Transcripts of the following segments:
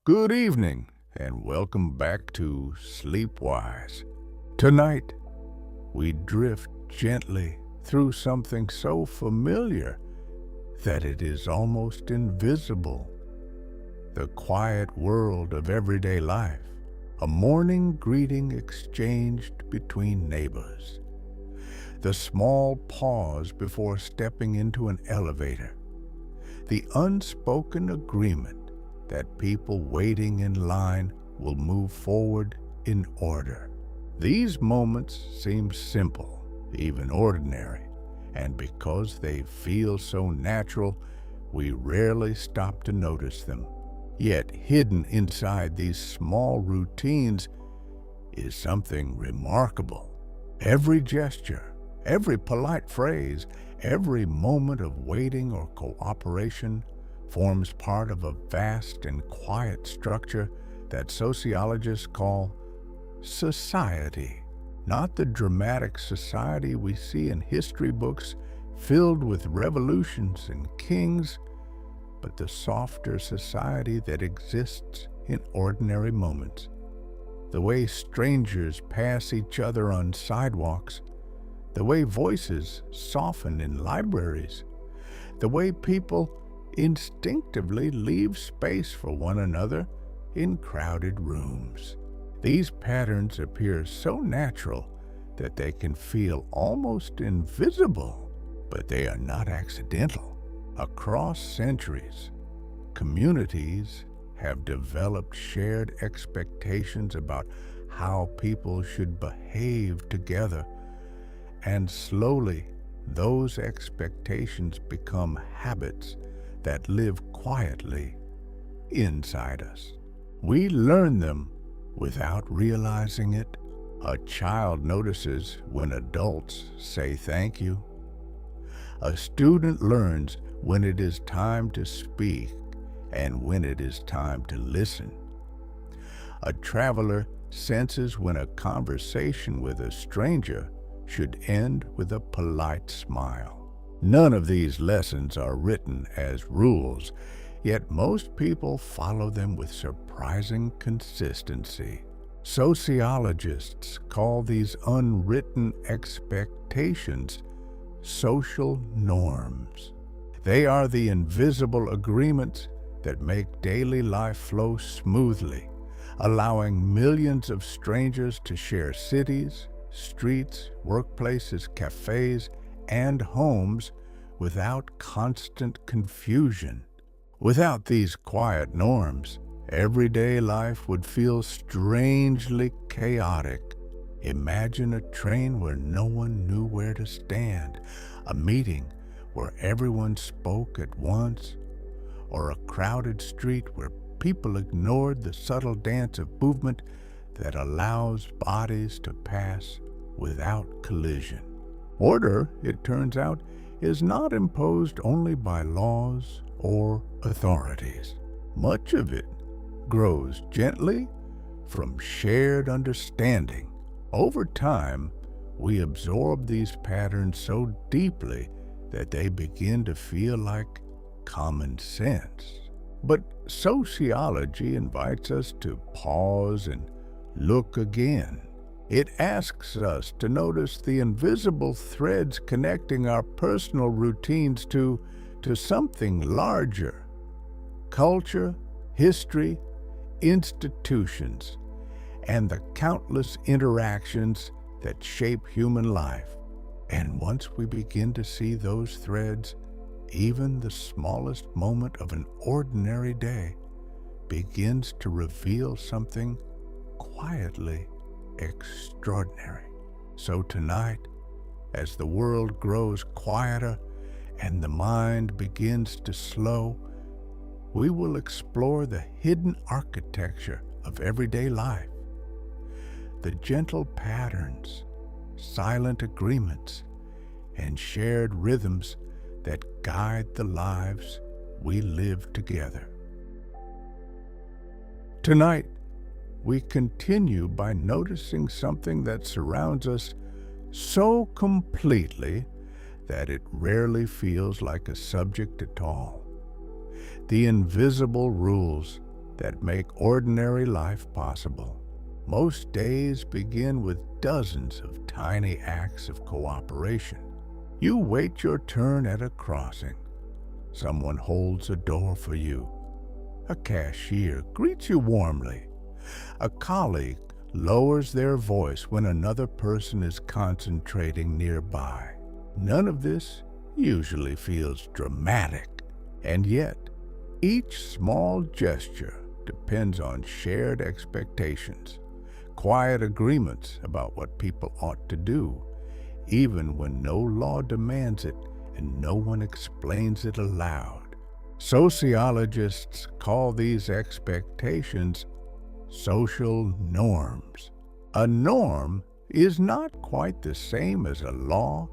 Good evening, and welcome back to SleepWise. Tonight, we drift gently through something so familiar that it is almost invisible. The quiet world of everyday life, a morning greeting exchanged between neighbors, the small pause before stepping into an elevator, the unspoken agreement that people waiting in line will move forward in order. These moments seem simple, even ordinary, and because they feel so natural, we rarely stop to notice them. Yet hidden inside these small routines is something remarkable. Every gesture, every polite phrase, every moment of waiting or cooperation forms part of a vast and quiet structure that sociologists call society. Not the dramatic society we see in history books filled with revolutions and kings, but the softer society that exists in ordinary moments. The way strangers pass each other on sidewalks, the way voices soften in libraries, the way people instinctively leave space for one another in crowded rooms. These patterns appear so natural that they can feel almost invisible, but they are not accidental. Across centuries, communities have developed shared expectations about how people should behave together, and slowly those expectations become habits that live quietly inside us. We learn them without realizing it. A child notices when adults say thank you. A student learns when it is time to speak and when it is time to listen. A traveler senses when a conversation with a stranger should end with a polite smile. None of these lessons are written as rules, yet most people follow them with surprising consistency. Sociologists call these unwritten expectations social norms. They are the invisible agreements that make daily life flow smoothly, allowing millions of strangers to share cities, streets, workplaces, cafes, and homes without constant confusion. Without these quiet norms, everyday life would feel strangely chaotic. Imagine a train where no one knew where to stand, a meeting where everyone spoke at once, or a crowded street where people ignored the subtle dance of movement that allows bodies to pass without collision. Order, it turns out, is not imposed only by laws or authorities. Much of it grows gently from shared understanding. Over time, we absorb these patterns so deeply that they begin to feel like common sense. But sociology invites us to pause and look again. It asks us to notice the invisible threads connecting our personal routines to something larger: culture, history, institutions, and the countless interactions that shape human life. And once we begin to see those threads, even the smallest moment of an ordinary day begins to reveal something quietly extraordinary. So tonight, as the world grows quieter and the mind begins to slow, we will explore the hidden architecture of everyday life, the gentle patterns, silent agreements, and shared rhythms that guide the lives we live together. Tonight, we continue by noticing something that surrounds us so completely that it rarely feels like a subject at all. The invisible rules that make ordinary life possible. Most days begin with dozens of tiny acts of cooperation. You wait your turn at a crossing. Someone holds a door for you. A cashier greets you warmly. A colleague lowers their voice when another person is concentrating nearby. None of this usually feels dramatic, and yet each small gesture depends on shared expectations, quiet agreements about what people ought to do, even when no law demands it and no one explains it aloud. Sociologists call these expectations social norms. A norm is not quite the same as a law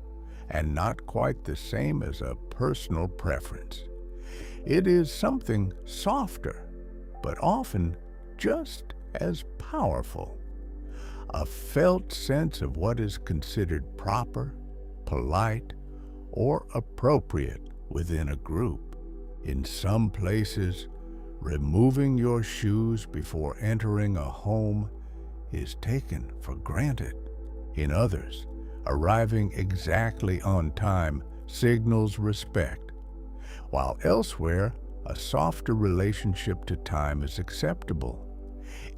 and not quite the same as a personal preference. It is something softer, but often just as powerful. A felt sense of what is considered proper, polite, or appropriate within a group. In some places, removing your shoes before entering a home is taken for granted. In others, arriving exactly on time signals respect, while elsewhere, a softer relationship to time is acceptable.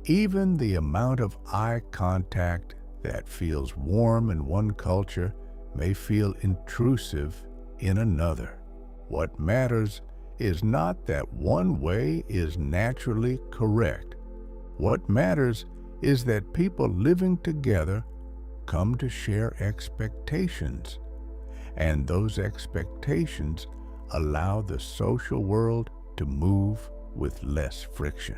Even the amount of eye contact that feels warm in one culture may feel intrusive in another. What matters is not that one way is naturally correct. What matters is that people living together come to share expectations, and those expectations allow the social world to move with less friction.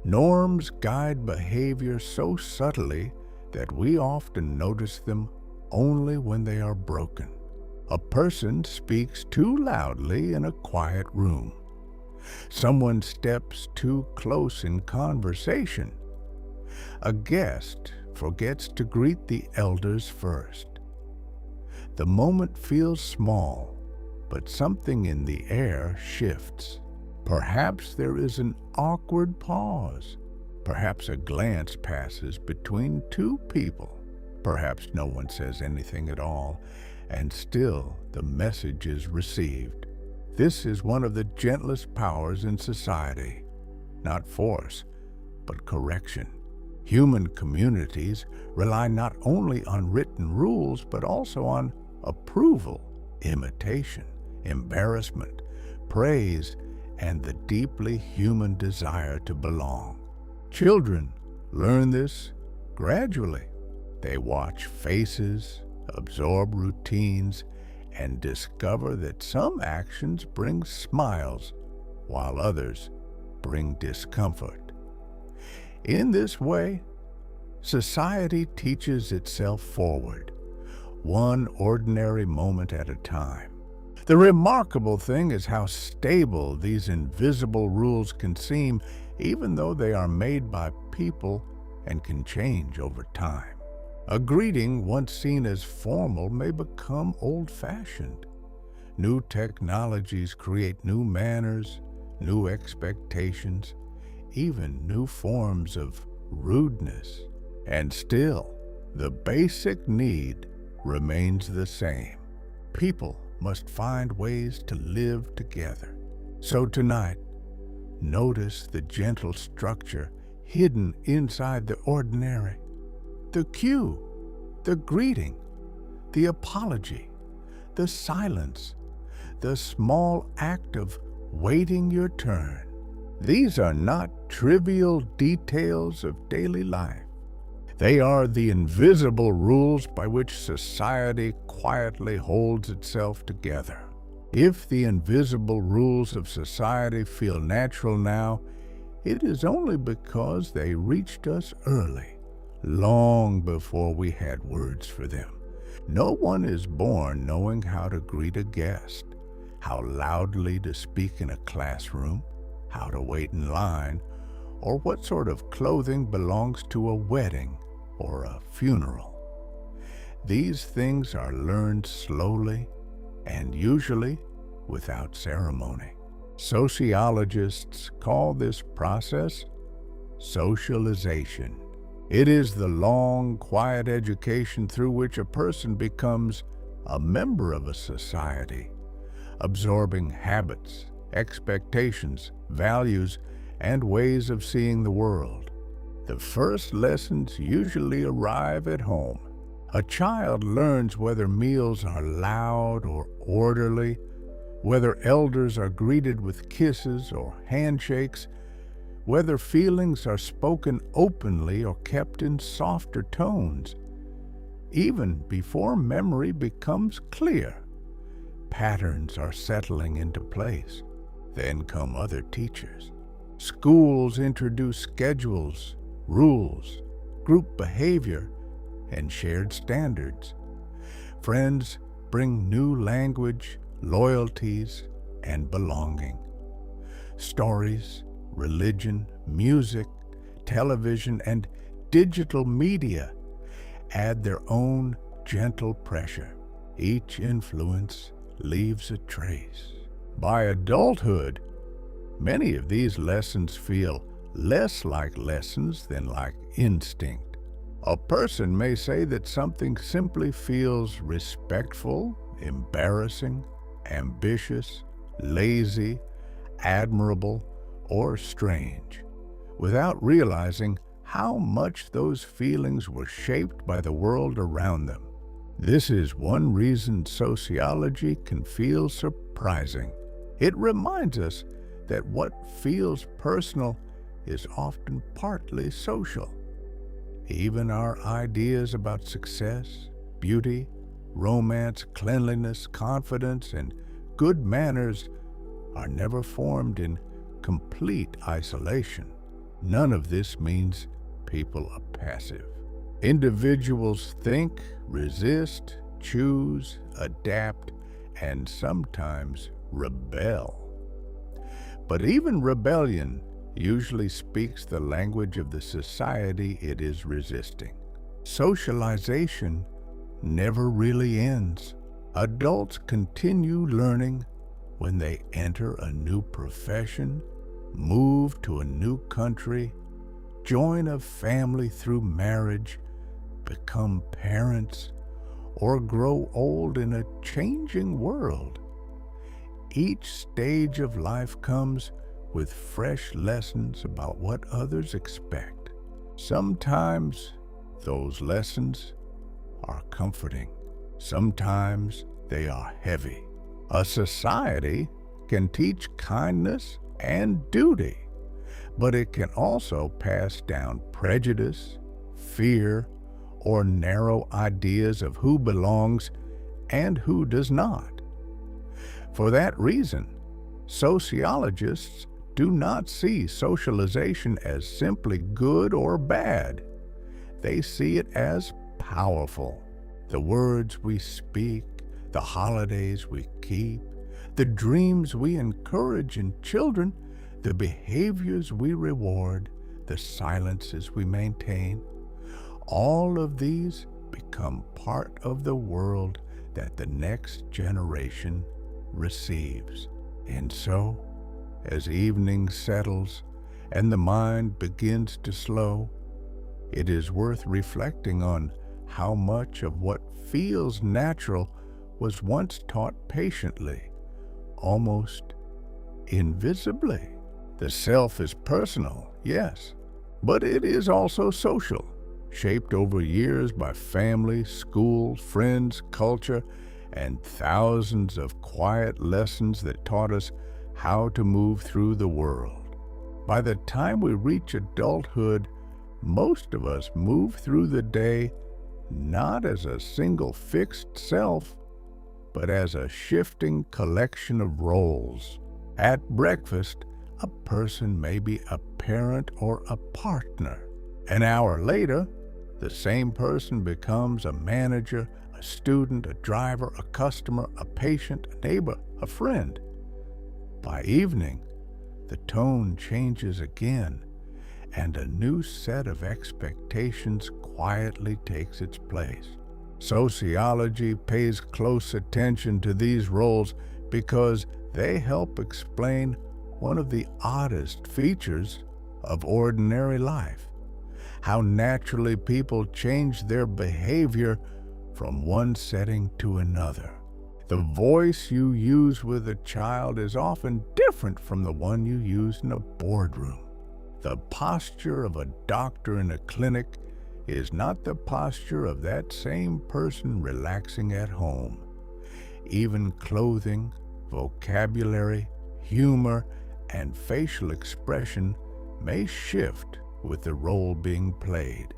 Norms guide behavior so subtly that we often notice them only when they are broken. A person speaks too loudly in a quiet room. Someone steps too close in conversation. A guest forgets to greet the elders first. The moment feels small, but something in the air shifts. Perhaps there is an awkward pause. Perhaps a glance passes between two people. Perhaps no one says anything at all, and still the message is received. This is one of the gentlest powers in society. Not force, but correction. Human communities rely not only on written rules, but also on approval, imitation, embarrassment, praise, and the deeply human desire to belong. Children learn this gradually. They watch faces, absorb routines, and discover that some actions bring smiles while others bring discomfort. In this way, society teaches itself forward, one ordinary moment at a time. The remarkable thing is how stable these invisible rules can seem, even though they are made by people and can change over time. A greeting once seen as formal may become old-fashioned. New technologies create new manners, new expectations, even new forms of rudeness. And still, the basic need remains the same. People must find ways to live together. So tonight, notice the gentle structure hidden inside the ordinary. The cue, the greeting, the apology, the silence, the small act of waiting your turn. These are not trivial details of daily life. They are the invisible rules by which society quietly holds itself together. If the invisible rules of society feel natural now, it is only because they reached us early, long before we had words for them. No one is born knowing how to greet a guest, how loudly to speak in a classroom, how to wait in line, or what sort of clothing belongs to a wedding or a funeral. These things are learned slowly and usually without ceremony. Sociologists call this process socialization. It is the long, quiet education through which a person becomes a member of a society, absorbing habits, expectations, values, and ways of seeing the world. The first lessons usually arrive at home. A child learns whether meals are loud or orderly, whether elders are greeted with kisses or handshakes, whether feelings are spoken openly or kept in softer tones. Even before memory becomes clear, patterns are settling into place. Then come other teachers. Schools introduce schedules, rules, group behavior, and shared standards. Friends bring new language, loyalties, and belonging. Stories, religion, music, television, and digital media add their own gentle pressure. Each influence leaves a trace. By adulthood, many of these lessons feel less like lessons than like instinct. A person may say that something simply feels respectful, embarrassing, ambitious, lazy, admirable, or strange, without realizing how much those feelings were shaped by the world around them. This is one reason sociology can feel surprising. It reminds us that what feels personal is often partly social. Even our ideas about success, beauty, romance, cleanliness, confidence, and good manners are never formed in complete isolation. None of this means people are passive. Individuals think, resist, choose, adapt, and sometimes rebel. But even rebellion usually speaks the language of the society it is resisting. Socialization never really ends. Adults continue learning when they enter a new profession, move to a new country, join a family through marriage, become parents, or grow old in a changing world. Each stage of life comes with fresh lessons about what others expect. Sometimes those lessons are comforting. Sometimes they are heavy. A society can teach kindness and duty, but it can also pass down prejudice, fear, or narrow ideas of who belongs and who does not. For that reason, sociologists do not see socialization as simply good or bad. They see it as powerful. The words we speak, the holidays we keep, the dreams we encourage in children, the behaviors we reward, the silences we maintain, all of these become part of the world that the next generation receives. And so, as evening settles and the mind begins to slow, it is worth reflecting on how much of what feels natural was once taught patiently, almost invisibly. The self is personal, yes, but it is also social, shaped over years by family, school, friends, culture, and thousands of quiet lessons that taught us how to move through the world. By the time we reach adulthood, most of us move through the day not as a single fixed self, but as a shifting collection of roles. At breakfast, a person may be a parent or a partner. An hour later, the same person becomes a manager, a student, a driver, a customer, a patient, a neighbor, a friend. By evening, the tone changes again, and a new set of expectations quietly takes its place. Sociology pays close attention to these roles because they help explain one of the oddest features of ordinary life, how naturally people change their behavior from one setting to another. The voice you use with a child is often different from the one you use in a boardroom. The posture of a doctor in a clinic is not the posture of that same person relaxing at home. Even clothing, vocabulary, humor, and facial expression may shift with the role being played.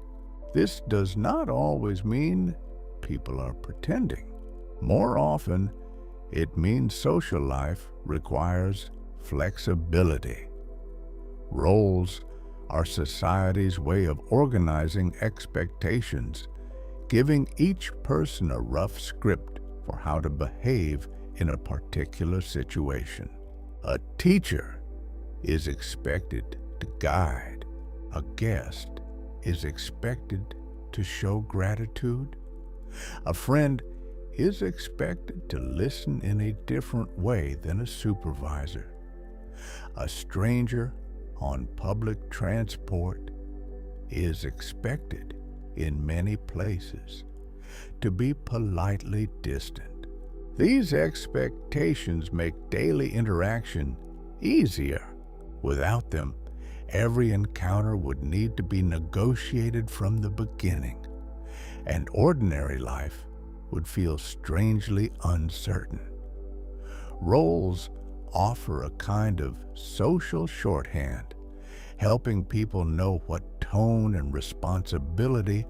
This does not always mean people are pretending. More often, it means social life requires flexibility. Roles are society's way of organizing expectations, giving each person a rough script for how to behave in a particular situation. A teacher is expected to guide. A guest is expected to show gratitude. A friend is expected to listen in a different way than a supervisor. A stranger on public transport is expected in many places to be politely distant. These expectations make daily interaction easier. Without them, every encounter would need to be negotiated from the beginning, and ordinary life would feel strangely uncertain. Roles offer a kind of social shorthand, helping people know what tone and responsibility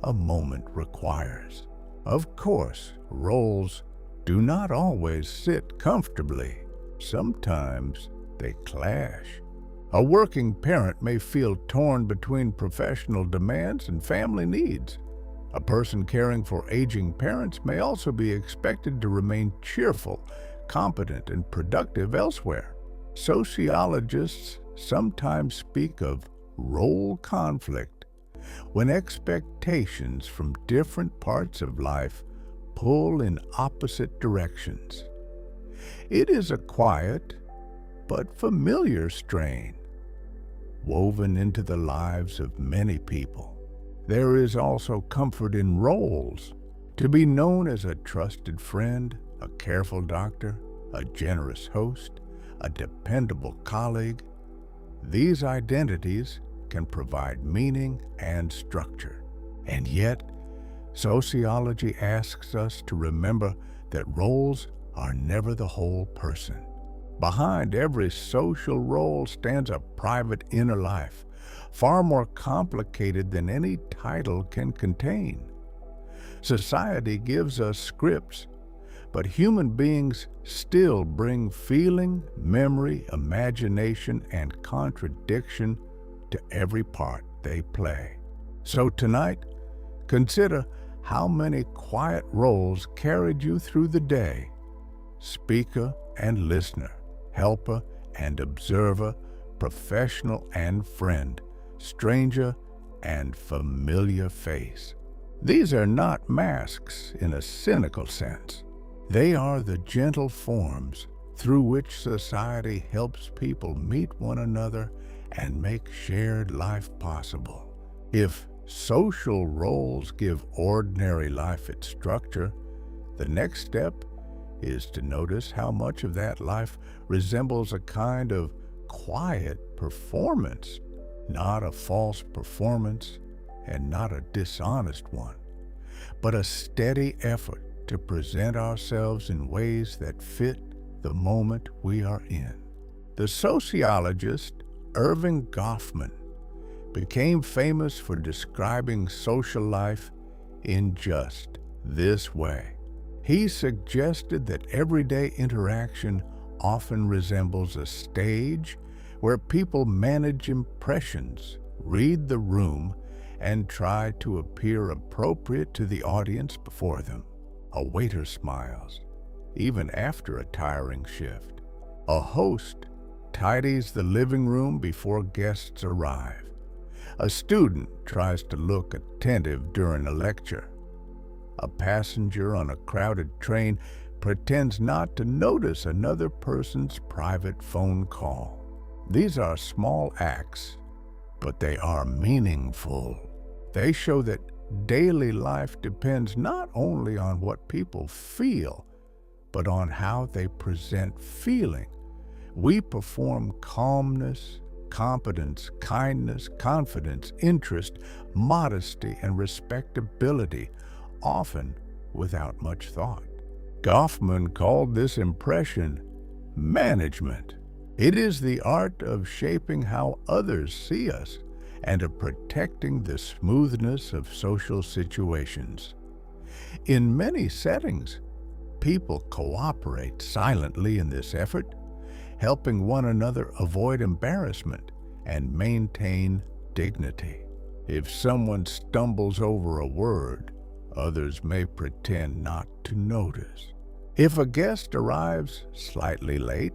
a moment requires. Of course, roles do not always sit comfortably. Sometimes they clash. A working parent may feel torn between professional demands and family needs. A person caring for aging parents may also be expected to remain cheerful, competent, and productive elsewhere. Sociologists sometimes speak of role conflict, when expectations from different parts of life pull in opposite directions. It is a quiet but familiar strain, woven into the lives of many people. There is also comfort in roles. To be known as a trusted friend, a careful doctor, a generous host, a dependable colleague, these identities can provide meaning and structure. And yet, sociology asks us to remember that roles are never the whole person. Behind every social role stands a private inner life, far more complicated than any title can contain. Society gives us scripts, but human beings still bring feeling, memory, imagination, and contradiction to every part they play. So tonight, consider how many quiet roles carried you through the day: speaker and listener, helper and observer, professional and friend, stranger and familiar face. These are not masks in a cynical sense. They are the gentle forms through which society helps people meet one another and make shared life possible. If social roles give ordinary life its structure, the next step is to notice how much of that life resembles a kind of quiet performance, not a false performance and not a dishonest one, but a steady effort to present ourselves in ways that fit the moment we are in. The sociologist Irving Goffman became famous for describing social life in just this way. He suggested that everyday interaction often resembles a stage where people manage impressions, read the room, and try to appear appropriate to the audience before them. A waiter smiles, even after a tiring shift. A host tidies the living room before guests arrive. A student tries to look attentive during a lecture. A passenger on a crowded train pretends not to notice another person's private phone call. These are small acts, but they are meaningful. They show that daily life depends not only on what people feel, but on how they present feeling. We perform calmness, competence, kindness, confidence, interest, modesty, and respectability, often without much thought. Goffman called this impression management. It is the art of shaping how others see us and of protecting the smoothness of social situations. In many settings, people cooperate silently in this effort, helping one another avoid embarrassment and maintain dignity. If someone stumbles over a word, others may pretend not to notice. If a guest arrives slightly late,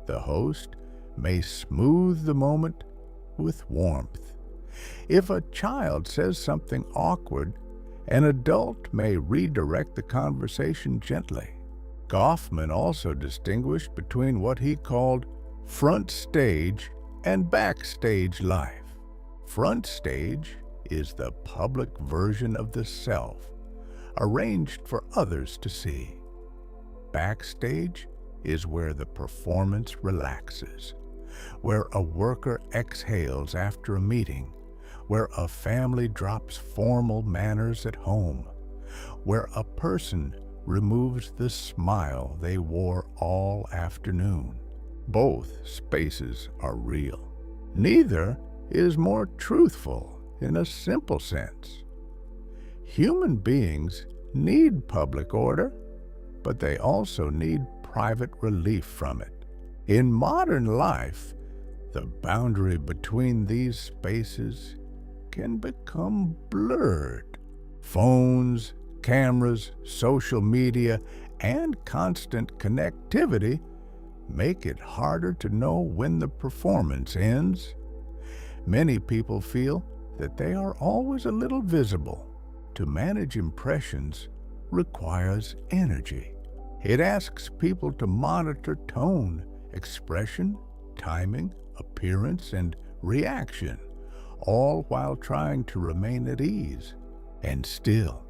the host may smooth the moment with warmth. If a child says something awkward, an adult may redirect the conversation gently. Goffman also distinguished between what he called front stage and backstage life. Front stage is the public version of the self, arranged for others to see. Backstage is where the performance relaxes, where a worker exhales after a meeting, where a family drops formal manners at home, where a person removes the smile they wore all afternoon. Both spaces are real. Neither is more truthful in a simple sense. Human beings need public order, but they also need private relief from it. In modern life, the boundary between these spaces can become blurred. Phones, cameras, social media, and constant connectivity make it harder to know when the performance ends. Many people feel that they are always a little visible. To manage impressions requires energy. It asks people to monitor tone, expression, timing, appearance, and reaction, all while trying to remain at ease. And still,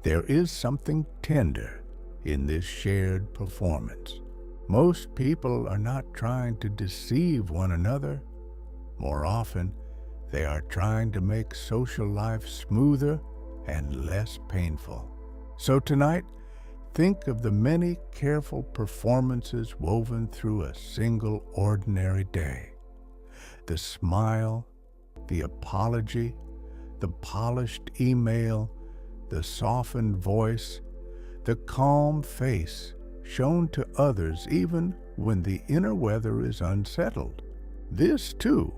there is something tender in this shared performance. Most people are not trying to deceive one another. More often, they are trying to make social life smoother and less painful. So tonight, think of the many careful performances woven through a single ordinary day. The smile, the apology, the polished email, the softened voice, the calm face shown to others even when the inner weather is unsettled. This, too,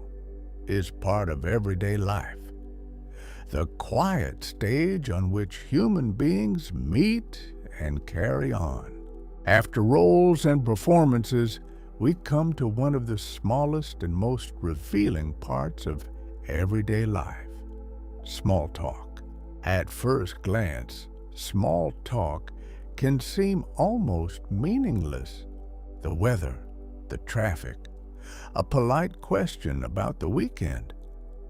is part of everyday life. The quiet stage on which human beings meet and carry on. After roles and performances, we come to one of the smallest and most revealing parts of everyday life: small talk. At first glance, small talk can seem almost meaningless. The weather, the traffic, a polite question about the weekend,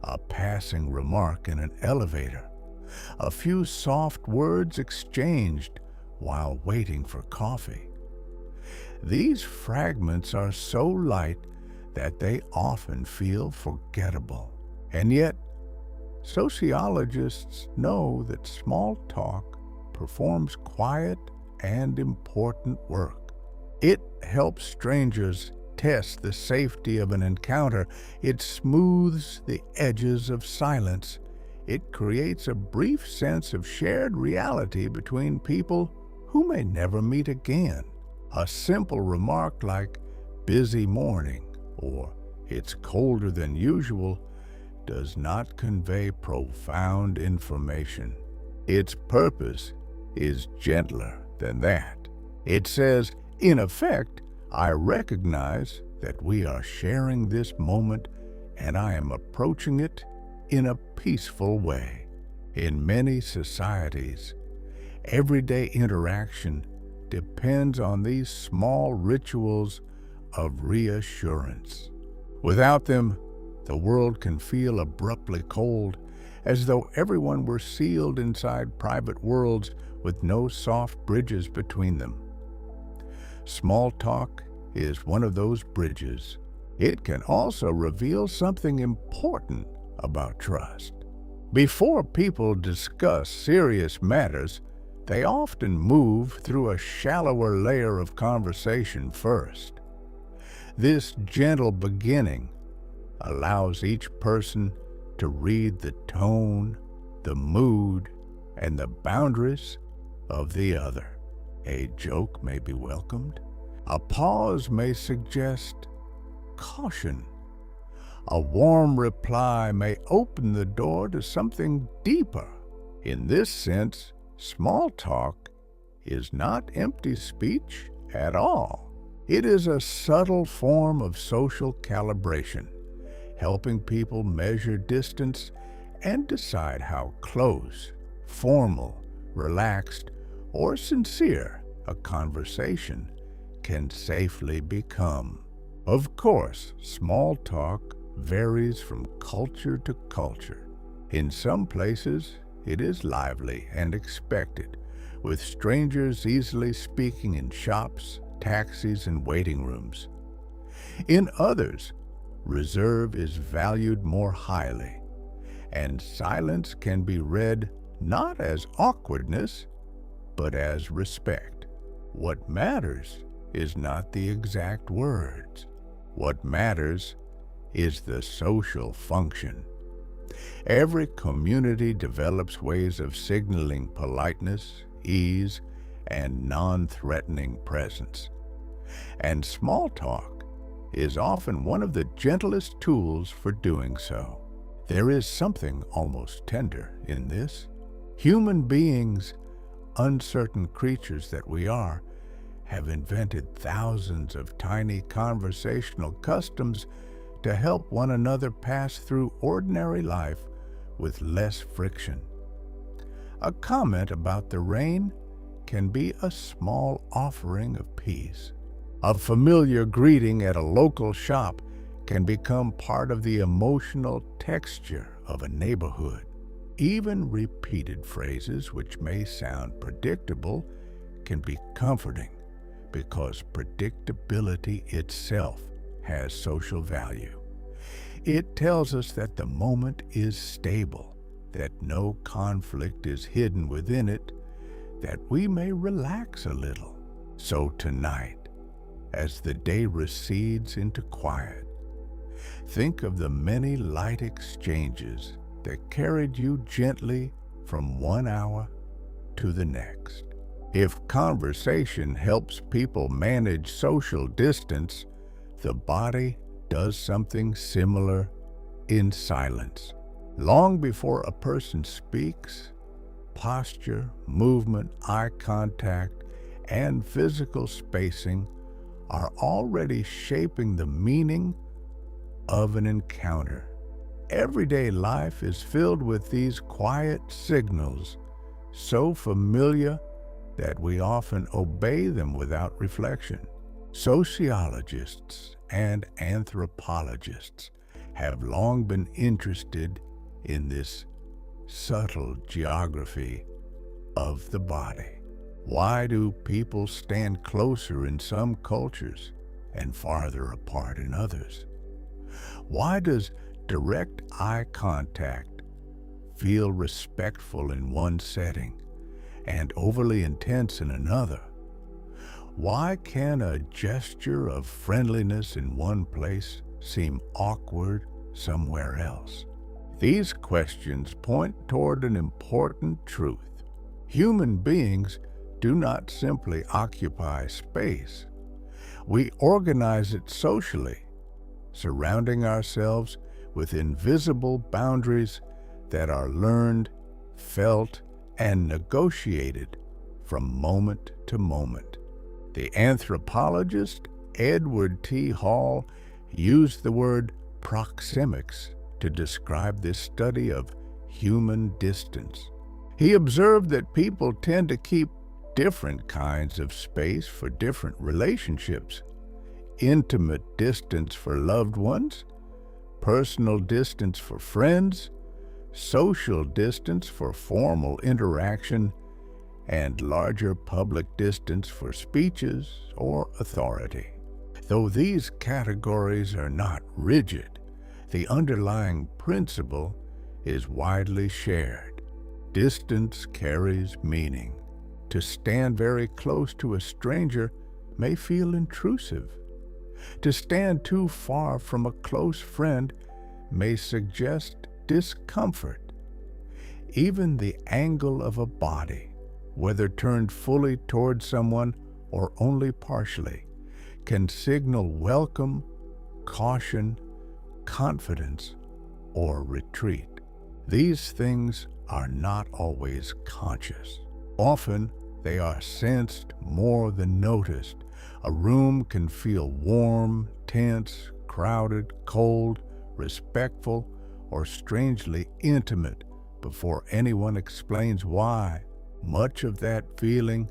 a passing remark in an elevator, a few soft words exchanged while waiting for coffee. These fragments are so light that they often feel forgettable. And yet, sociologists know that small talk performs quiet and important work. It helps strangers test the safety of an encounter. It smooths the edges of silence. It creates a brief sense of shared reality between people who may never meet again. A simple remark like "busy morning" or "it's colder than usual" does not convey profound information. Its purpose is gentler than that. It says, in effect, I recognize that we are sharing this moment and I am approaching it in a peaceful way. In many societies, everyday interaction depends on these small rituals of reassurance. Without them, the world can feel abruptly cold, as though everyone were sealed inside private worlds with no soft bridges between them. Small talk is one of those bridges. It can also reveal something important about trust. Before people discuss serious matters, they often move through a shallower layer of conversation first. This gentle beginning allows each person to read the tone, the mood, and the boundaries of the other. A joke may be welcomed. A pause may suggest caution. A warm reply may open the door to something deeper. In this sense, small talk is not empty speech at all. It is a subtle form of social calibration, helping people measure distance and decide how close, formal, relaxed, or sincere a conversation can safely become. Of course, small talk varies from culture to culture. In some places, it is lively and expected, with strangers easily speaking in shops, taxis, and waiting rooms. In others, reserve is valued more highly, and silence can be read not as awkwardness, but as respect. What matters is not the exact words. What matters is the social function. Every community develops ways of signaling politeness, ease, and non-threatening presence. And small talk is often one of the gentlest tools for doing so. There is something almost tender in this. Human beings, uncertain creatures that we are, have invented thousands of tiny conversational customs to help one another pass through ordinary life with less friction. A comment about the rain can be a small offering of peace. A familiar greeting at a local shop can become part of the emotional texture of a neighborhood. Even repeated phrases, which may sound predictable, can be comforting because predictability itself has social value. It tells us that the moment is stable, that no conflict is hidden within it, that we may relax a little. So tonight, as the day recedes into quiet, think of the many light exchanges that carried you gently from one hour to the next. If conversation helps people manage social distance, the body does something similar in silence. Long before a person speaks, posture, movement, eye contact, and physical spacing are already shaping the meaning of an encounter. Everyday life is filled with these quiet signals, so familiar that we often obey them without reflection. Sociologists and anthropologists have long been interested in this subtle geography of the body. Why do people stand closer in some cultures and farther apart in others? Why does direct eye contact feel respectful in one setting and overly intense in another? Why can a gesture of friendliness in one place seem awkward somewhere else? These questions point toward an important truth. Human beings do not simply occupy space. We organize it socially, surrounding ourselves with invisible boundaries that are learned, felt, and negotiated from moment to moment. The anthropologist Edward T. Hall used the word proxemics to describe this study of human distance. He observed that people tend to keep different kinds of space for different relationships. Intimate distance for loved ones personal distance for friends, social distance for formal interaction, and larger public distance for speeches or authority. Though these categories are not rigid, the underlying principle is widely shared. Distance carries meaning. To stand very close to a stranger may feel intrusive. To stand too far from a close friend may suggest discomfort. Even the angle of a body, whether turned fully toward someone or only partially, can signal welcome, caution, confidence, or retreat. These things are not always conscious. Often, they are sensed more than noticed. A room can feel warm, tense, crowded, cold, respectful, or strangely intimate before anyone explains why. Much of that feeling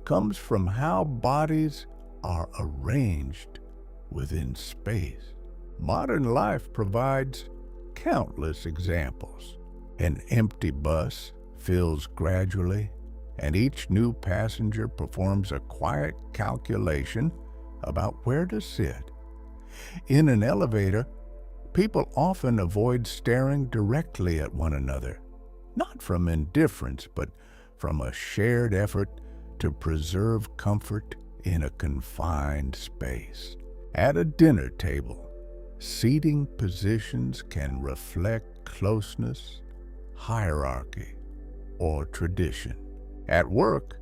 comes from how bodies are arranged within space. Modern life provides countless examples. An empty bus fills gradually, and each new passenger performs a quiet calculation about where to sit. In an elevator, people often avoid staring directly at one another, not from indifference, but from a shared effort to preserve comfort in a confined space. At a dinner table, seating positions can reflect closeness, hierarchy, or tradition. At work,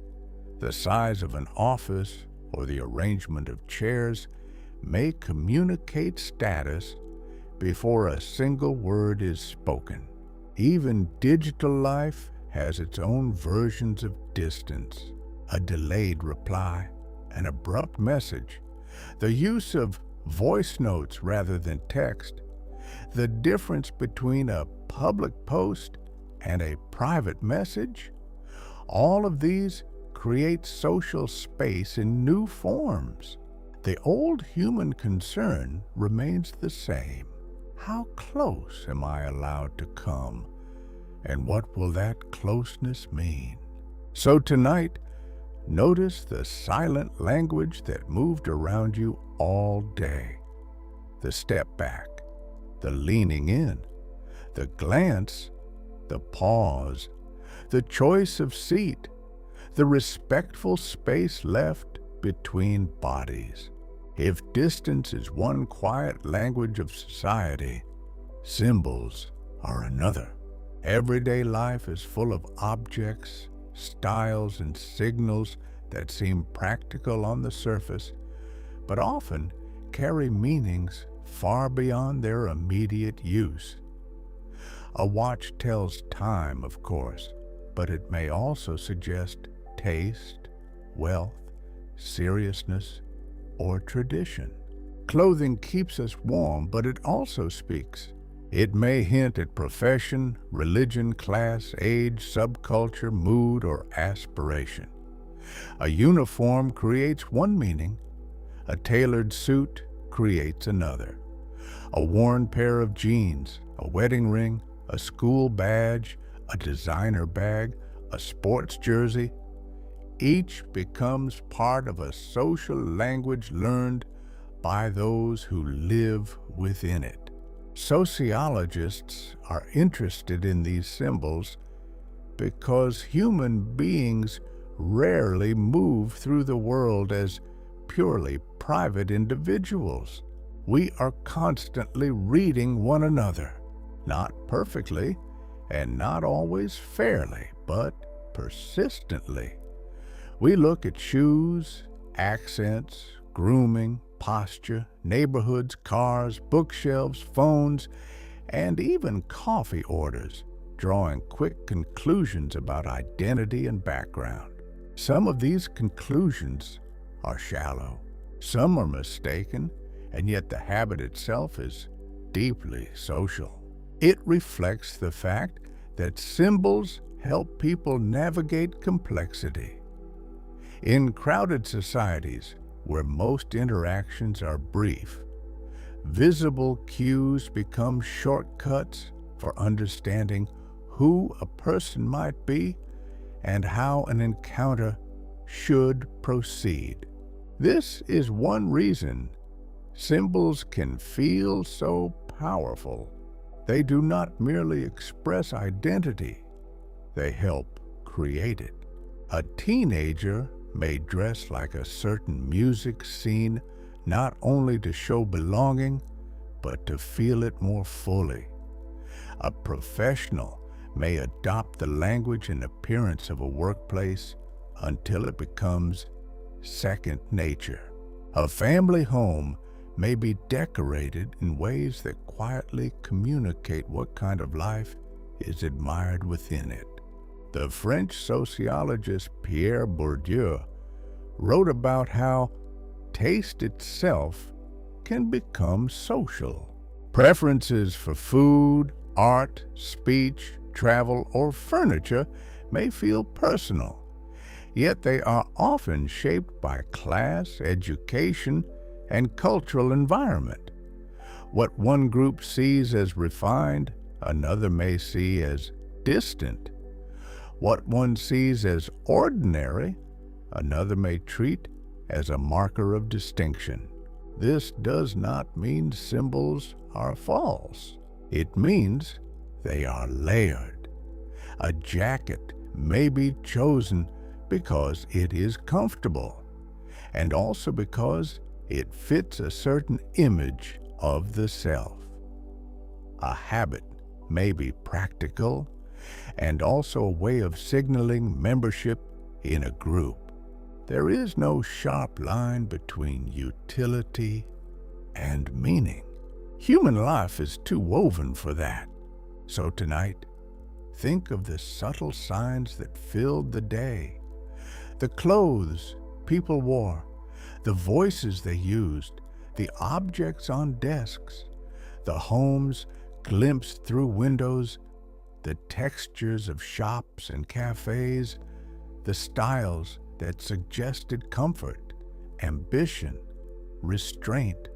the size of an office or the arrangement of chairs may communicate status before a single word is spoken. Even digital life has its own versions of distance, a delayed reply, an abrupt message, the use of voice notes rather than text, the difference between a public post and a private message. All of these create social space in new forms. The old human concern remains the same. How close am I allowed to come? And what will that closeness mean? So tonight, notice the silent language that moved around you all day. The step back, the leaning in, the glance, the pause, the choice of seat, the respectful space left between bodies. If distance is one quiet language of society, symbols are another. Everyday life is full of objects, styles, and signals that seem practical on the surface, but often carry meanings far beyond their immediate use. A watch tells time, of course, but it may also suggest taste, wealth, seriousness, or tradition. Clothing keeps us warm, but it also speaks. It may hint at profession, religion, class, age, subculture, mood, or aspiration. A uniform creates one meaning, a tailored suit creates another. A worn pair of jeans, a wedding ring, a school badge, a designer bag, a sports jersey, each becomes part of a social language learned by those who live within it. Sociologists are interested in these symbols because human beings rarely move through the world as purely private individuals. We are constantly reading one another, not perfectly and not always fairly, but persistently. We look at shoes, accents, grooming, posture, neighborhoods, cars, bookshelves, phones, and even coffee orders, drawing quick conclusions about identity and background. Some of these conclusions are shallow. Some are mistaken, and yet the habit itself is deeply social. It reflects the fact that symbols help people navigate complexity. In crowded societies, where most interactions are brief, Visible cues become shortcuts for understanding who a person might be and how an encounter should proceed. This is one reason symbols can feel so powerful. They do not merely express identity, they help create it. A teenager may dress like a certain music scene not only to show belonging, but to feel it more fully. A professional may adopt the language and appearance of a workplace until it becomes second nature. A family home may be decorated in ways that quietly communicate what kind of life is admired within it. The French sociologist Pierre Bourdieu wrote about how taste itself can become social. Preferences for food, art, speech, travel, or furniture may feel personal, yet they are often shaped by class, education, and cultural environment. What one group sees as refined, another may see as distant. What one sees as ordinary, another may treat as a marker of distinction. This does not mean symbols are false. It means they are layered. A jacket may be chosen because it is comfortable, and also because it fits a certain image of the self. A habit may be practical and also a way of signaling membership in a group. There is no sharp line between utility and meaning. Human life is too woven for that. So tonight, think of the subtle signs that filled the day, the clothes people wore, the voices they used, the objects on desks, the homes glimpsed through windows, the textures of shops and cafes, the styles that suggested comfort, ambition, restraint,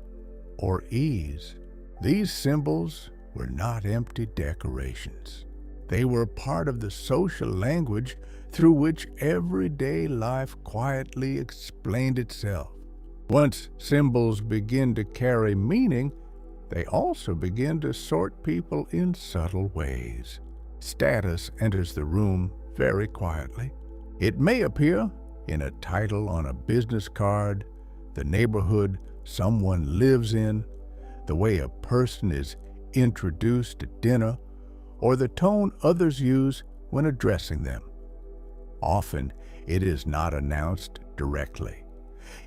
or ease. These symbols were not empty decorations. They were part of the social language through which everyday life quietly explained itself. Once symbols begin to carry meaning, they also begin to sort people in subtle ways. Status enters the room very quietly. It may appear in a title on a business card, the neighborhood someone lives in, the way a person is introduced at dinner, or the tone others use when addressing them. Often, it is not announced directly,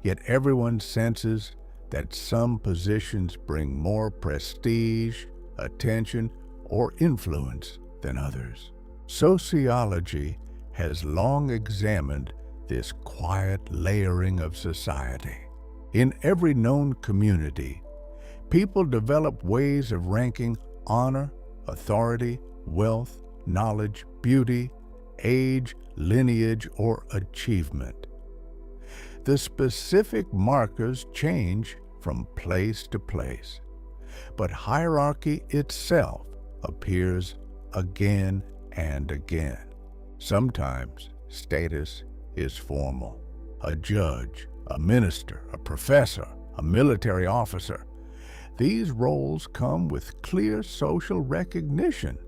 yet everyone senses that some positions bring more prestige, attention, or influence than others. Sociology has long examined this quiet layering of society. In every known community, people develop ways of ranking honor, authority, wealth, knowledge, beauty, age, lineage, or achievement. The specific markers change from place to place, but hierarchy itself appears again and again. Sometimes status is formal. A judge, a minister, a professor, a military officer. These roles come with clear social recognition,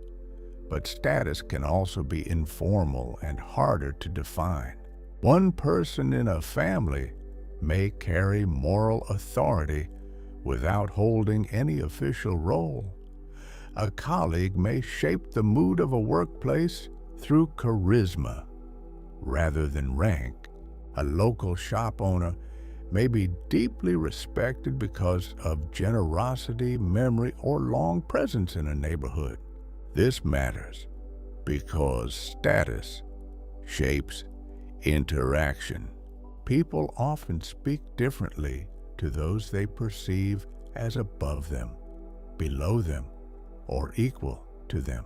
but status can also be informal and harder to define. One person in a family may carry moral authority without holding any official role. A colleague may shape the mood of a workplace through charisma rather than rank. A local shop owner may be deeply respected because of generosity, memory, or long presence in a neighborhood. This matters because status shapes interaction. People often speak differently to those they perceive as above them, below them, or equal to them.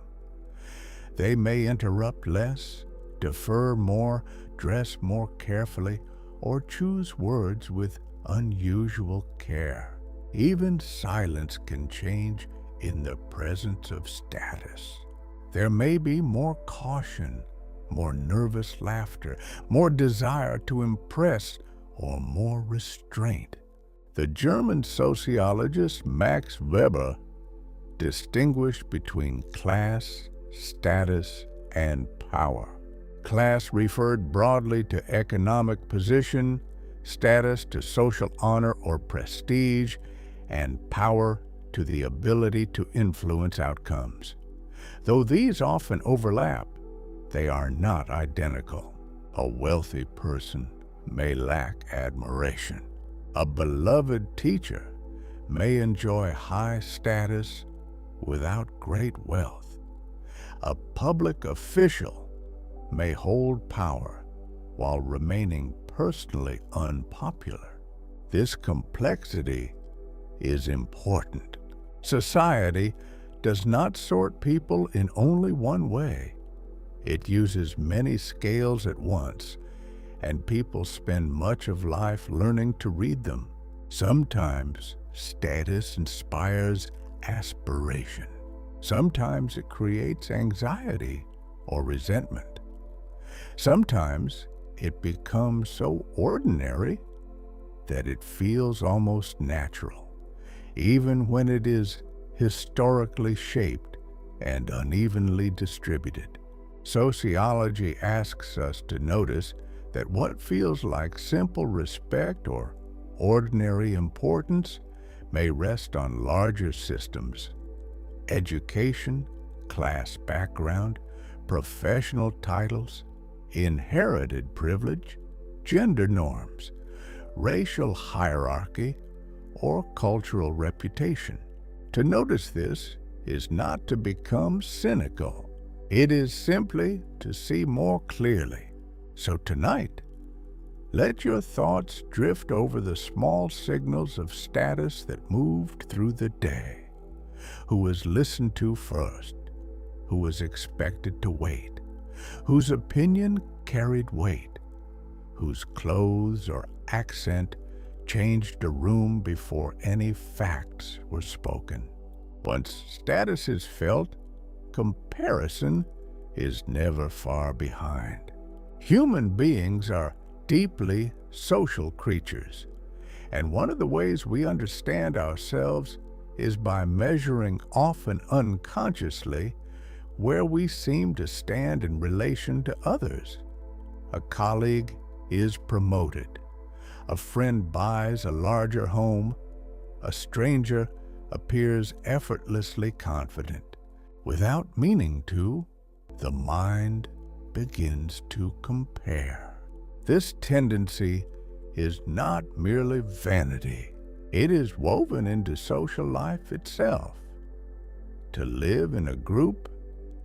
They may interrupt less, defer more, dress more carefully, or choose words with unusual care. Even silence can change in the presence of status. There may be more caution, more nervous laughter, more desire to impress, or more restraint. The German sociologist Max Weber distinguished between class, status, and power. Class referred broadly to economic position, status to social honor or prestige, and power to the ability to influence outcomes. Though these often overlap, they are not identical. A wealthy person may lack admiration. A beloved teacher may enjoy high status without great wealth. A public official may hold power while remaining personally unpopular. This complexity is important. Society does not sort people in only one way. It uses many scales at once, and people spend much of life learning to read them. Sometimes status inspires aspiration. Sometimes it creates anxiety or resentment. Sometimes it becomes so ordinary that it feels almost natural, even when it is historically shaped and unevenly distributed. Sociology asks us to notice that what feels like simple respect or ordinary importance may rest on larger systems: education, class background, professional titles, inherited privilege, gender norms, racial hierarchy, or cultural reputation. To notice this is not to become cynical. It is simply to see more clearly. So tonight, let your thoughts drift over the small signals of status that moved through the day. Who was listened to first? Who was expected to wait? Whose opinion carried weight? Whose clothes or accent changed a room before any facts were spoken? Once status is felt, comparison is never far behind. Human beings are deeply social creatures, and one of the ways we understand ourselves is by measuring, often unconsciously, where we seem to stand in relation to others. A colleague is promoted. A friend buys a larger home. A stranger appears effortlessly confident. Without meaning to, the mind begins to compare. This tendency is not merely vanity. It is woven into social life itself. To live in a group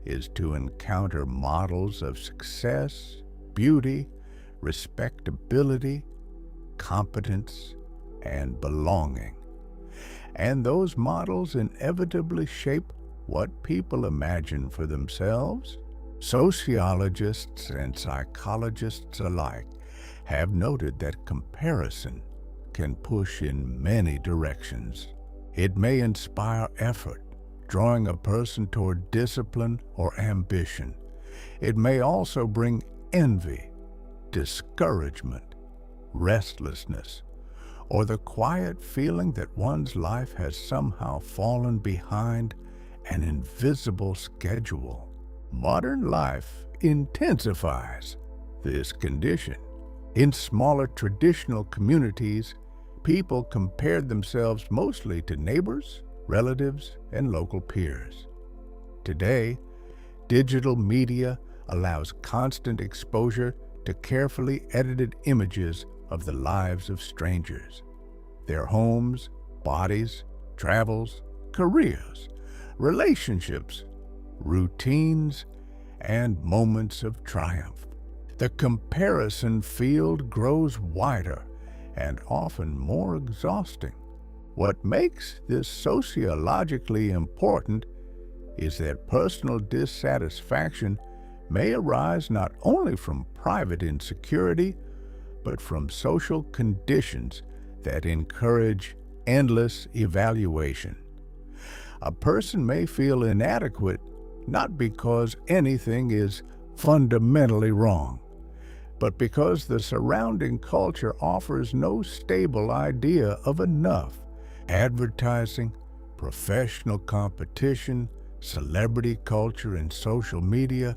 is to encounter models of success, beauty, respectability, competence, and belonging. And those models inevitably shape what people imagine for themselves. Sociologists and psychologists alike have noted that comparison can push in many directions. It may inspire effort, drawing a person toward discipline or ambition. It may also bring envy, discouragement, restlessness, or the quiet feeling that one's life has somehow fallen behind an invisible schedule. Modern life intensifies this condition. In smaller traditional communities, people compared themselves mostly to neighbors, relatives, and local peers. Today, digital media allows constant exposure to carefully edited images of the lives of strangers, their homes, bodies, travels, careers, relationships, routines, and moments of triumph. The comparison field grows wider and often more exhausting. What makes this sociologically important is that personal dissatisfaction may arise not only from private insecurity, but from social conditions that encourage endless evaluation. A person may feel inadequate not because anything is fundamentally wrong, but because the surrounding culture offers no stable idea of enough. Advertising, professional competition, celebrity culture, and social media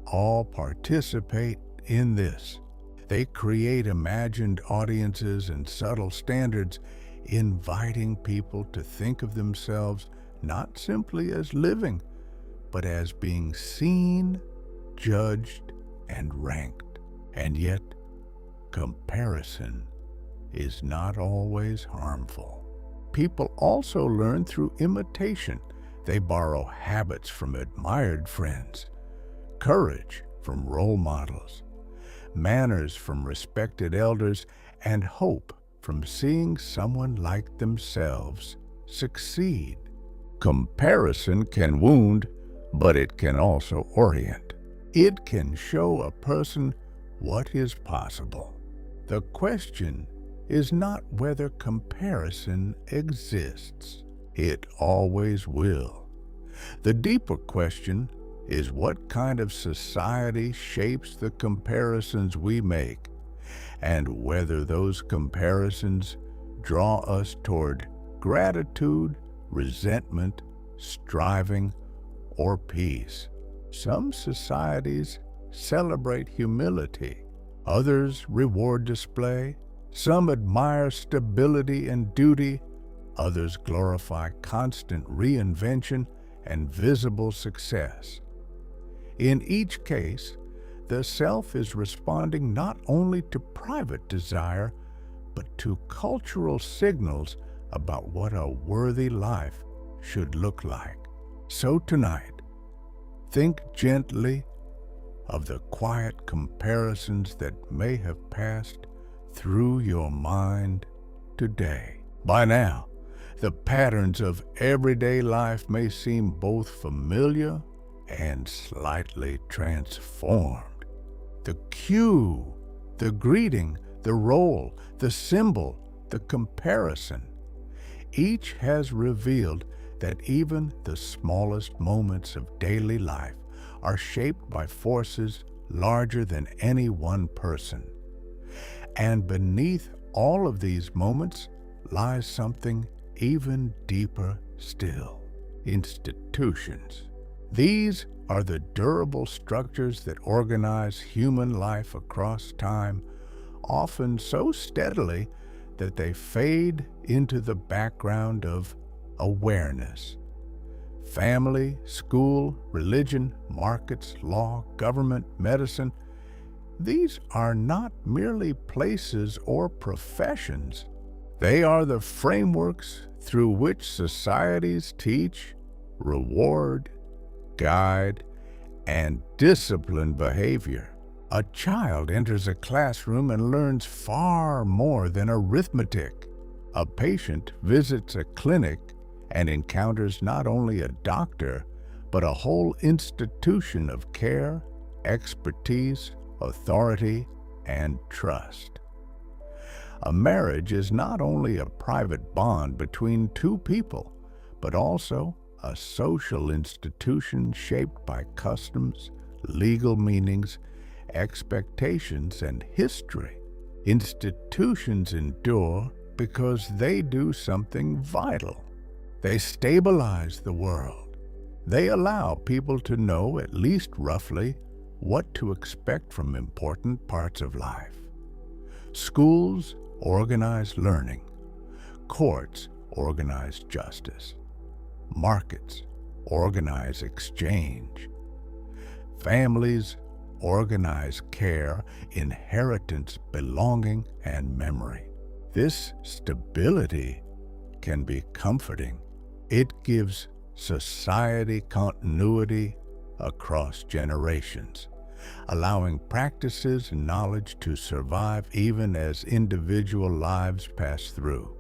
all participate in this. They create imagined audiences and subtle standards, inviting people to think of themselves not simply as living, but as being seen, judged, and ranked. And yet, comparison is not always harmful. People also learn through imitation. They borrow habits from admired friends, courage from role models, manners from respected elders, and hope from seeing someone like themselves succeed. Comparison can wound, but it can also orient. It can show a person what is possible. The question is not whether comparison exists. It always will. The deeper question is what kind of society shapes the comparisons we make, and whether those comparisons draw us toward gratitude, resentment, striving, or peace. Some societies celebrate humility, others reward display, some admire stability and duty, others glorify constant reinvention and visible success. In each case, the self is responding not only to private desire, but to cultural signals about what a worthy life should look like. So tonight, think gently of the quiet comparisons that may have passed through your mind today. By now, the patterns of everyday life may seem both familiar and slightly transformed. The cue, the greeting, the role, the symbol, the comparison, each has revealed that even the smallest moments of daily life are shaped by forces larger than any one person. And beneath all of these moments lies something even deeper still: institutions. These are the durable structures that organize human life across time, often so steadily that they fade into the background of awareness. Family, school, religion, markets, law, government, medicine, these are not merely places or professions. They are the frameworks through which societies teach, reward, guide, and discipline behavior. A child enters a classroom and learns far more than arithmetic. A patient visits a clinic and encounters not only a doctor, but a whole institution of care, expertise, authority, and trust. A marriage is not only a private bond between two people, but also a social institution shaped by customs, legal meanings, expectations, and history. Institutions endure because they do something vital. They stabilize the world. They allow people to know, at least roughly, what to expect from important parts of life. Schools organize learning. Courts organize justice. Markets organize exchange. Families organize care, inheritance, belonging, and memory. This stability can be comforting. It gives society continuity across generations, allowing practices and knowledge to survive even as individual lives pass through.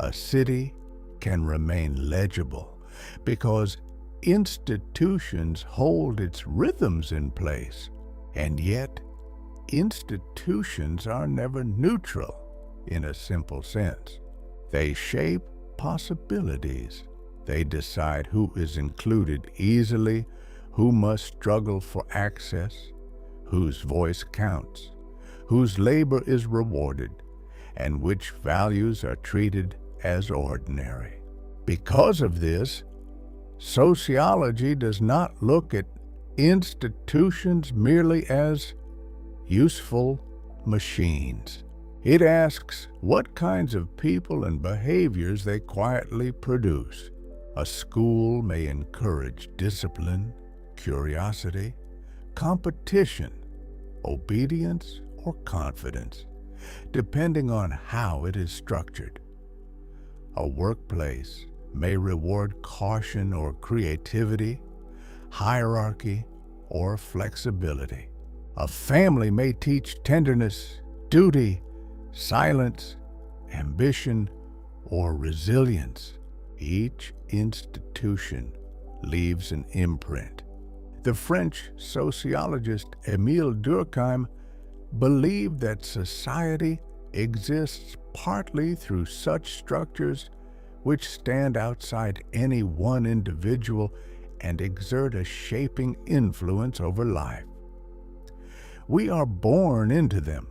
A city can remain legible because institutions hold its rhythms in place, and yet institutions are never neutral in a simple sense. They shape possibilities. They decide who is included easily, who must struggle for access, whose voice counts, whose labor is rewarded, and which values are treated as ordinary. Because of this, sociology does not look at institutions merely as useful machines. It asks what kinds of people and behaviors they quietly produce. A school may encourage discipline, curiosity, competition, obedience, or confidence, depending on how it is structured. A workplace may reward caution or creativity, hierarchy, or flexibility. A family may teach tenderness, duty, silence, ambition, or resilience. Each institution leaves an imprint. The French sociologist Émile Durkheim believed that society exists partly through such structures which stand outside any one individual and exert a shaping influence over life. We are born into them,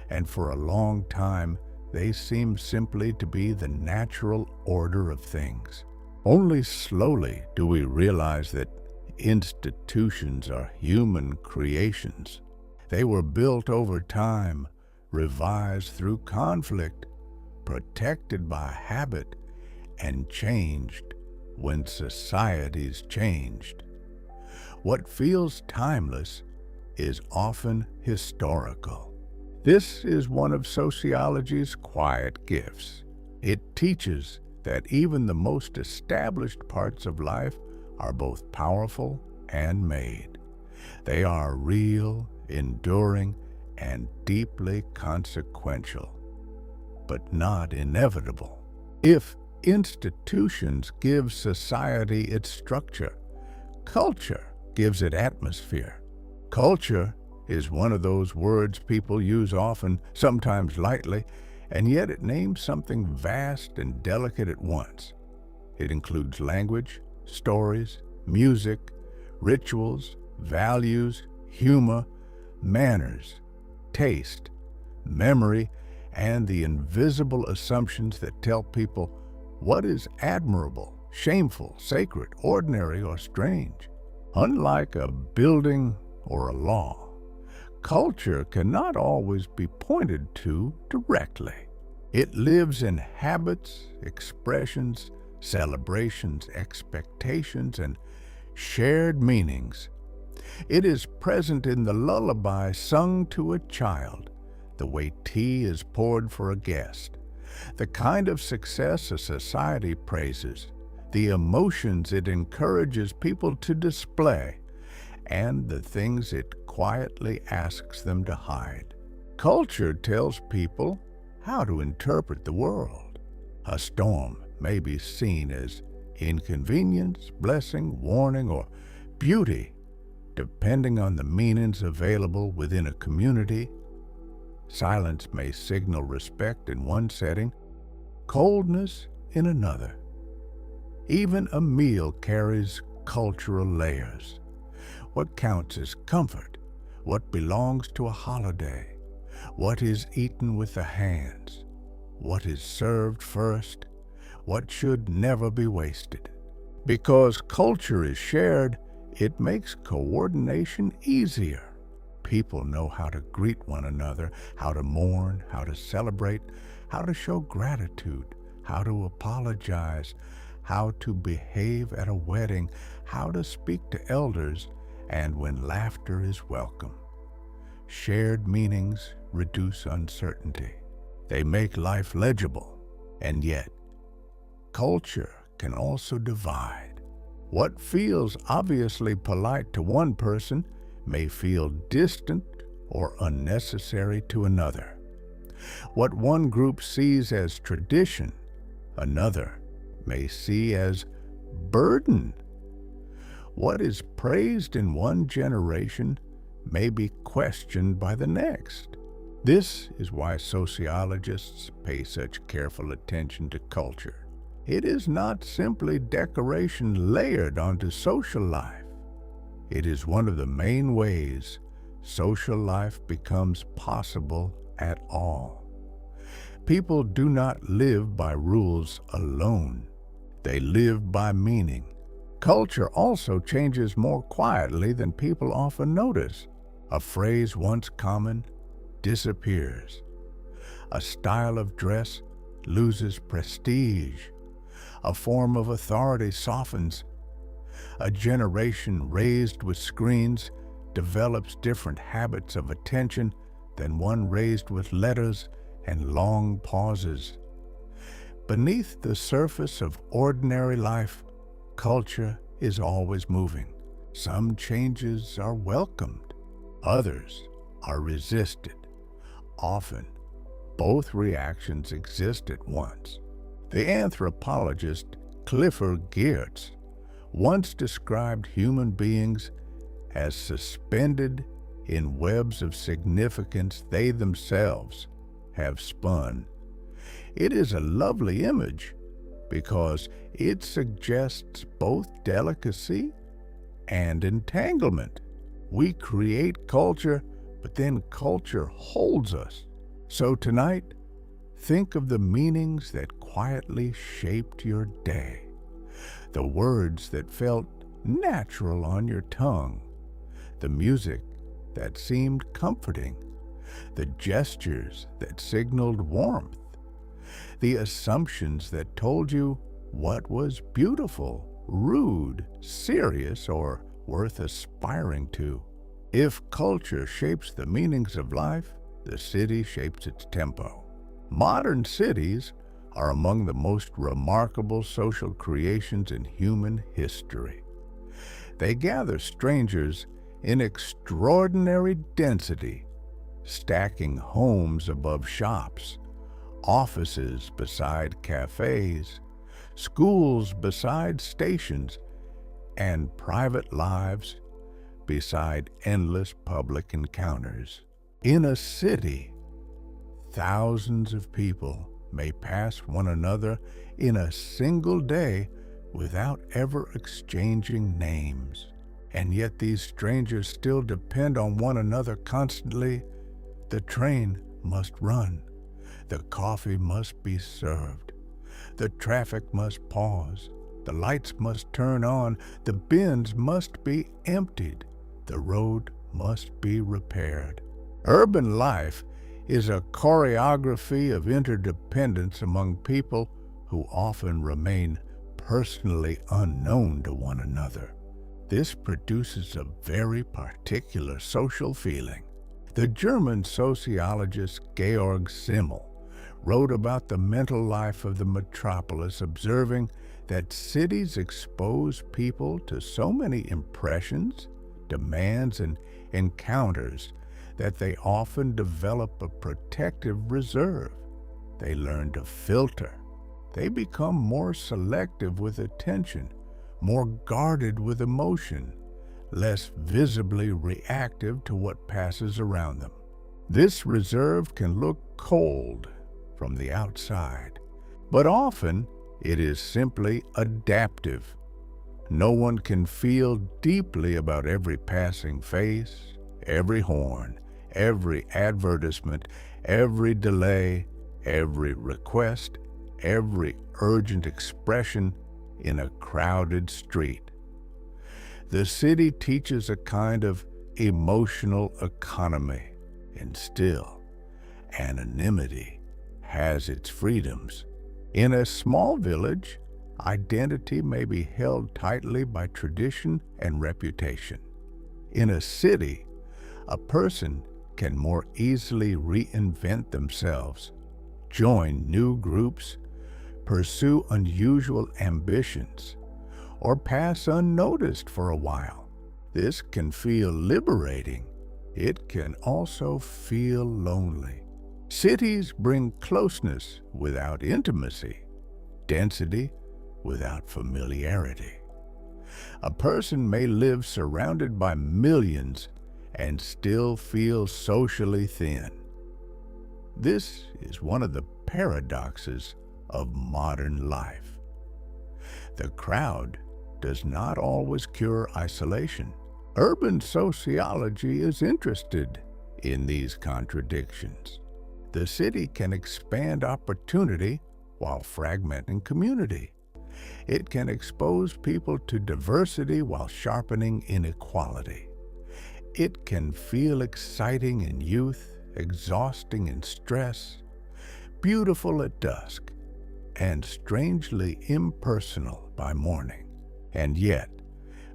and for a long time they seem simply to be the natural order of things. Only slowly do we realize that institutions are human creations. They were built over time, revised through conflict, protected by habit, and changed when societies changed. What feels timeless is often historical. This is one of sociology's quiet gifts. It teaches that even the most established parts of life are both powerful and made. They are real, enduring, and deeply consequential, but not inevitable. If institutions give society its structure, culture gives it atmosphere. Culture is one of those words people use often, sometimes lightly, and yet it names something vast and delicate at once. It includes language, stories, music, rituals, values, humor, manners, taste, memory, and the invisible assumptions that tell people what is admirable, shameful, sacred, ordinary, or strange. Unlike a building or a law, culture cannot always be pointed to directly. It lives in habits, expressions, celebrations, expectations, and shared meanings. It is present in the lullaby sung to a child, the way tea is poured for a guest, the kind of success a society praises, the emotions it encourages people to display, and the things it quietly asks them to hide. Culture tells people how to interpret the world. A storm may be seen as inconvenience, blessing, warning, or beauty, depending on the meanings available within a community. Silence may signal respect in one setting, coldness in another. Even a meal carries cultural layers. What counts as comfort? What belongs to a holiday? What is eaten with the hands? What is served first? What should never be wasted? Because culture is shared, it makes coordination easier. People know how to greet one another, how to mourn, how to celebrate, how to show gratitude, how to apologize, how to behave at a wedding, how to speak to elders, and when laughter is welcome. Shared meanings reduce uncertainty. They make life legible, and yet, culture can also divide. What feels obviously polite to one person may feel distant or unnecessary to another. What one group sees as tradition, another may see as burden. What is praised in one generation may be questioned by the next. This is why sociologists pay such careful attention to culture. It is not simply decoration layered onto social life. It is one of the main ways social life becomes possible at all. People do not live by rules alone. They live by meaning. Culture also changes more quietly than people often notice. A phrase once common disappears. A style of dress loses prestige. A form of authority softens. A generation raised with screens develops different habits of attention than one raised with letters and long pauses. Beneath the surface of ordinary life, culture is always moving. Some changes are welcomed, others are resisted. Often, both reactions exist at once. The anthropologist Clifford Geertz once described human beings as suspended in webs of significance they themselves have spun. It is a lovely image because it suggests both delicacy and entanglement. We create culture, but then culture holds us. So tonight, think of the meanings that quietly shaped your day, the words that felt natural on your tongue, the music that seemed comforting, the gestures that signaled warmth, the assumptions that told you what was beautiful, rude, serious, or worth aspiring to. If culture shapes the meanings of life, the city shapes its tempo. Modern cities are among the most remarkable social creations in human history. They gather strangers in extraordinary density, stacking homes above shops, offices beside cafes, schools beside stations, and private lives beside endless public encounters. In a city, thousands of people may pass one another in a single day without ever exchanging names. And yet these strangers still depend on one another constantly. The train must run. The coffee must be served. The traffic must pause. The lights must turn on. The bins must be emptied. The road must be repaired. Urban life is a choreography of interdependence among people who often remain personally unknown to one another. This produces a very particular social feeling. The German sociologist Georg Simmel wrote about the mental life of the metropolis, observing that cities expose people to so many impressions, demands, and encounters that they often develop a protective reserve. They learn to filter. They become more selective with attention, more guarded with emotion, less visibly reactive to what passes around them. This reserve can look cold from the outside, but often it is simply adaptive. No one can feel deeply about every passing face, every horn, every advertisement, every delay, every request, every urgent expression in a crowded street. The city teaches a kind of emotional economy, and still, anonymity has its freedoms. In a small village, identity may be held tightly by tradition and reputation. In a city, a person can more easily reinvent themselves, join new groups, pursue unusual ambitions, or pass unnoticed for a while. This can feel liberating. It can also feel lonely. Cities bring closeness without intimacy, density without familiarity. A person may live surrounded by millions and still feel socially thin. This is one of the paradoxes of modern life. The crowd does not always cure isolation. Urban sociology is interested in these contradictions. The city can expand opportunity while fragmenting community. It can expose people to diversity while sharpening inequality. It can feel exciting in youth, exhausting in stress, beautiful at dusk, and strangely impersonal by morning. And yet,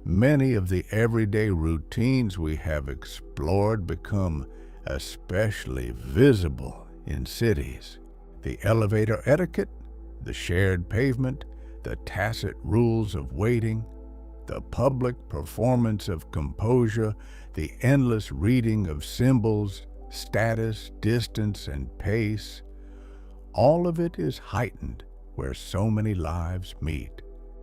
many of the everyday routines we have explored become especially visible in cities. The elevator etiquette, the shared pavement, the tacit rules of waiting, the public performance of composure, the endless reading of symbols, status, distance, and pace, all of it is heightened where so many lives meet.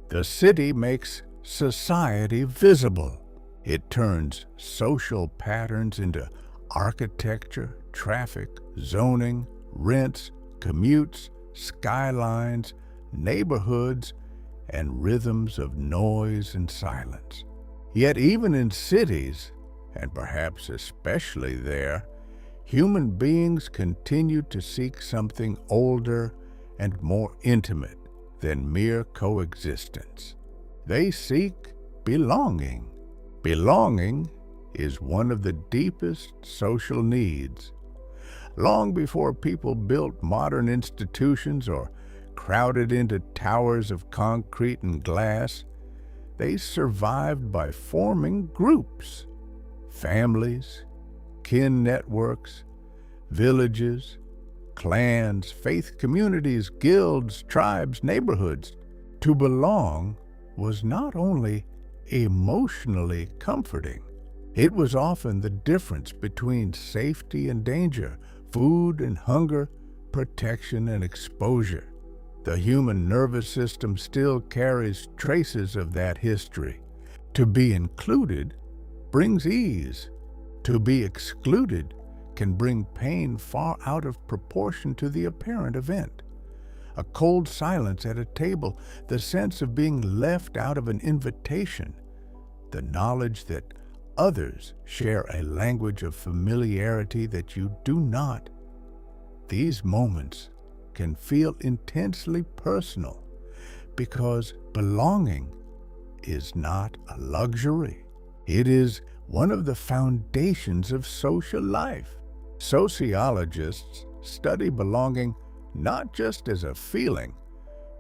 The city makes society visible. It turns social patterns into architecture, traffic, zoning, rents, commutes, skylines, neighborhoods, and rhythms of noise and silence. Yet even in cities, and perhaps especially there, human beings continue to seek something older and more intimate than mere coexistence. They seek belonging. Belonging is one of the deepest social needs. Long before people built modern institutions or crowded into towers of concrete and glass, they survived by forming groups, families, kin networks, villages, clans, faith communities, guilds, tribes, neighborhoods. To belong was not only emotionally comforting, it was often the difference between safety and danger, food and hunger, protection and exposure. The human nervous system still carries traces of that history. To be included brings ease. To be excluded can bring pain far out of proportion to the apparent event. A cold silence at a table, the sense of being left out of an invitation, the knowledge that others share a language of familiarity that you do not. These moments can feel intensely personal because belonging is not a luxury. It is one of the foundations of social life. Sociologists study belonging not just as a feeling,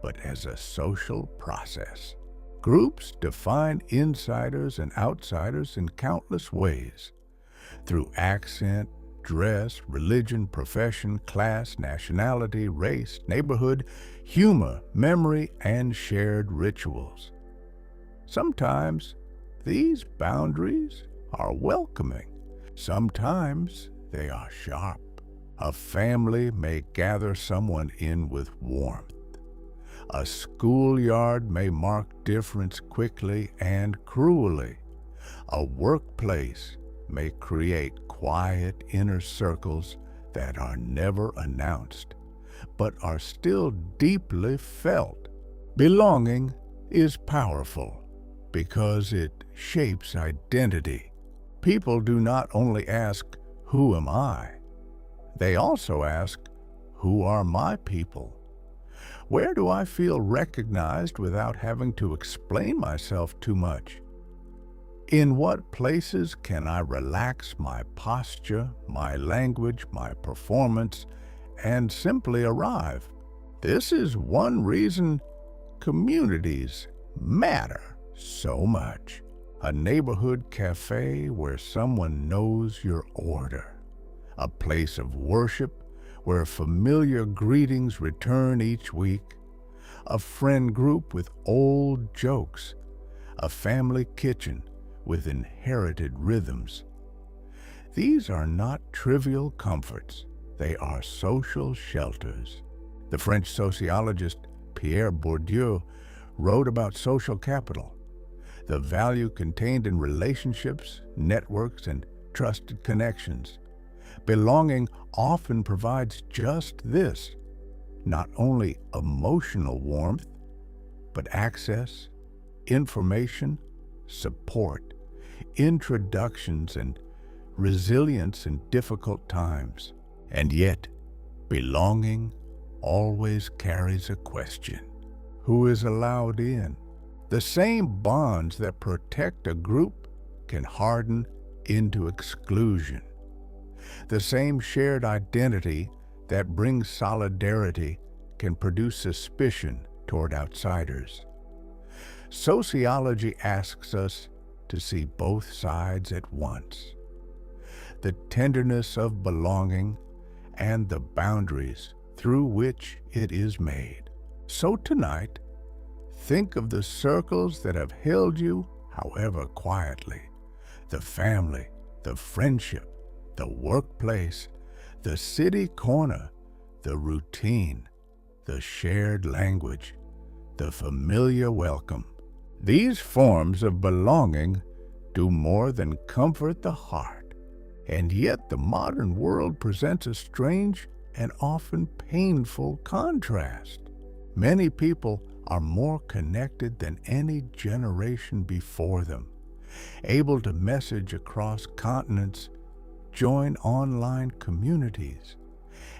but as a social process. Groups define insiders and outsiders in countless ways, through accent, dress, religion, profession, class, nationality, race, neighborhood, humor, memory, and shared rituals. Sometimes these boundaries are welcoming. Sometimes they are sharp. A family may gather someone in with warmth. A schoolyard may mark difference quickly and cruelly. A workplace may create quiet inner circles that are never announced, but are still deeply felt. Belonging is powerful because it shapes identity. People do not only ask, "Who am I?" They also ask, "Who are my people?" Where do I feel recognized without having to explain myself too much? In what places can I relax my posture, my language, my performance, and simply arrive? This is one reason communities matter so much. A neighborhood cafe where someone knows your order. A place of worship where familiar greetings return each week. A friend group with old jokes. A family kitchen with inherited rhythms. These are not trivial comforts. They are social shelters. The French sociologist Pierre Bourdieu wrote about social capital, the value contained in relationships, networks, and trusted connections. Belonging often provides just this, not only emotional warmth, but access, information, support, introductions, and resilience in difficult times. And yet, belonging always carries a question. Who is allowed in? The same bonds that protect a group can harden into exclusion. The same shared identity that brings solidarity can produce suspicion toward outsiders. Sociology asks us to see both sides at once. The tenderness of belonging and the boundaries through which it is made. So tonight, think of the circles that have held you, however quietly. The family, the friendship, the workplace, the city corner, the routine, the shared language, the familiar welcome. These forms of belonging do more than comfort the heart, and yet the modern world presents a strange and often painful contrast. Many people are more connected than any generation before them, able to message across continents, join online communities,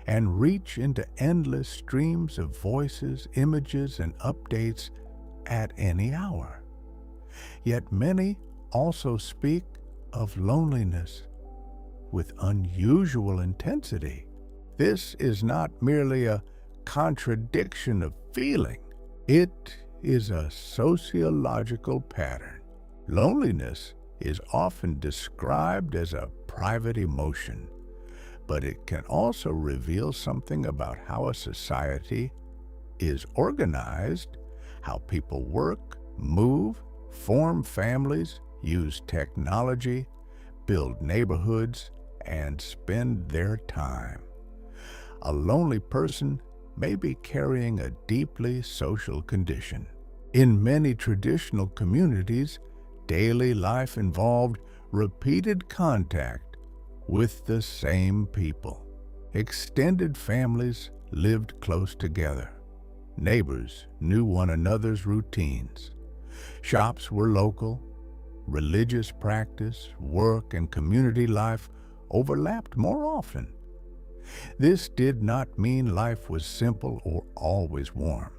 and reach into endless streams of voices, images, and updates at any hour. Yet many also speak of loneliness with unusual intensity. This is not merely a contradiction of feeling. It is a sociological pattern. Loneliness is often described as a private emotion, but it can also reveal something about how a society is organized, how people work, move, form families, use technology, build neighborhoods, and spend their time. A lonely person may be carrying a deeply social condition. In many traditional communities, daily life involved repeated contact with the same people. Extended families lived close together. Neighbors knew one another's routines. Shops were local. Religious practice, work, and community life overlapped more often. This did not mean life was simple or always warm,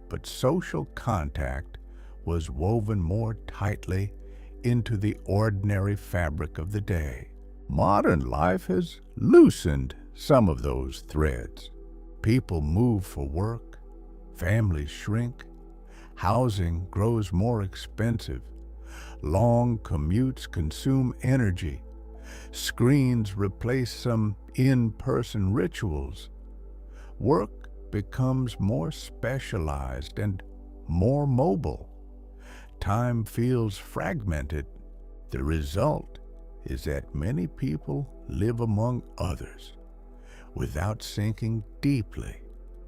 but social contact was woven more tightly into the ordinary fabric of the day. Modern life has loosened some of those threads. People move for work, families shrink, housing grows more expensive, long commutes consume energy, screens replace some in-person rituals, work becomes more specialized and more mobile. Time feels fragmented. The result is that many people live among others without sinking deeply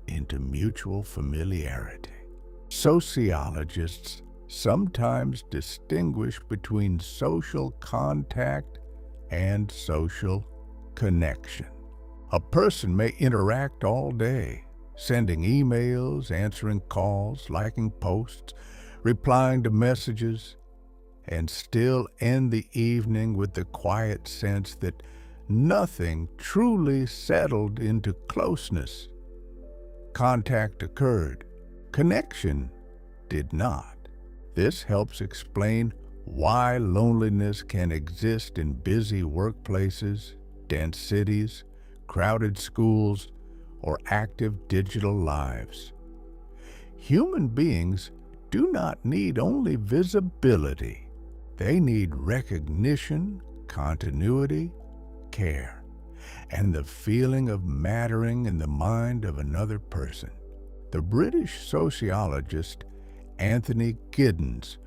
into mutual familiarity. Sociologists sometimes distinguish between social contact and social connection. A person may interact all day, sending emails, answering calls, liking posts, replying to messages, and still end the evening with the quiet sense that nothing truly settled into closeness. Contact occurred, connection did not. This helps explain why loneliness can exist in busy workplaces, dense cities, crowded schools, or active digital lives. Human beings do not need only visibility. They need recognition, continuity, care, and the feeling of mattering in the mind of another person. The British sociologist Anthony Giddens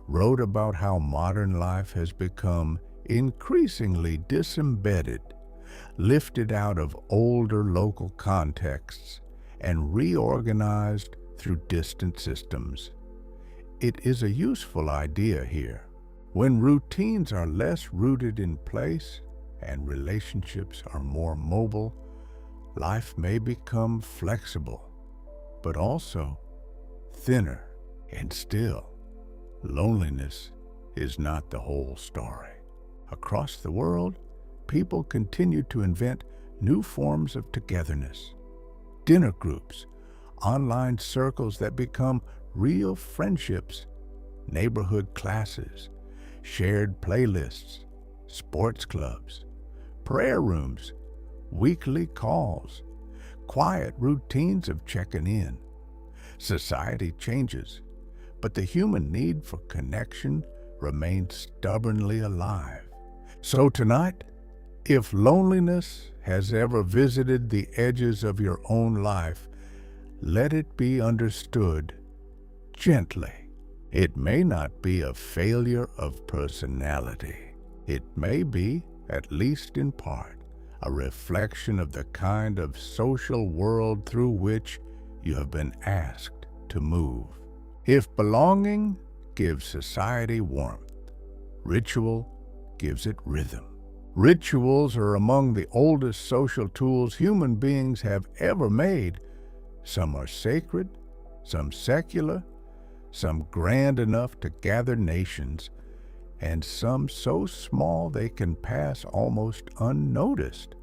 wrote about how modern life has become increasingly disembedded, lifted out of older local contexts, and reorganized through distant systems. It is a useful idea here. When routines are less rooted in place and relationships are more mobile, life may become flexible, but also thinner. And still, loneliness is not the whole story. Across the world, people continue to invent new forms of togetherness. Dinner groups, online circles that become real friendships, neighborhood classes, shared playlists, sports clubs, prayer rooms, weekly calls, quiet routines of checking in. Society changes, but the human need for connection remains stubbornly alive. So tonight, if loneliness has ever visited the edges of your own life, let it be understood gently. It may not be a failure of personality. It may be, at least in part, a reflection of the kind of social world through which you have been asked to move. If belonging gives society warmth, ritual gives it rhythm. Rituals are among the oldest social tools human beings have ever made. Some are sacred, some secular, some grand enough to gather nations, and some so small they can pass almost unnoticed.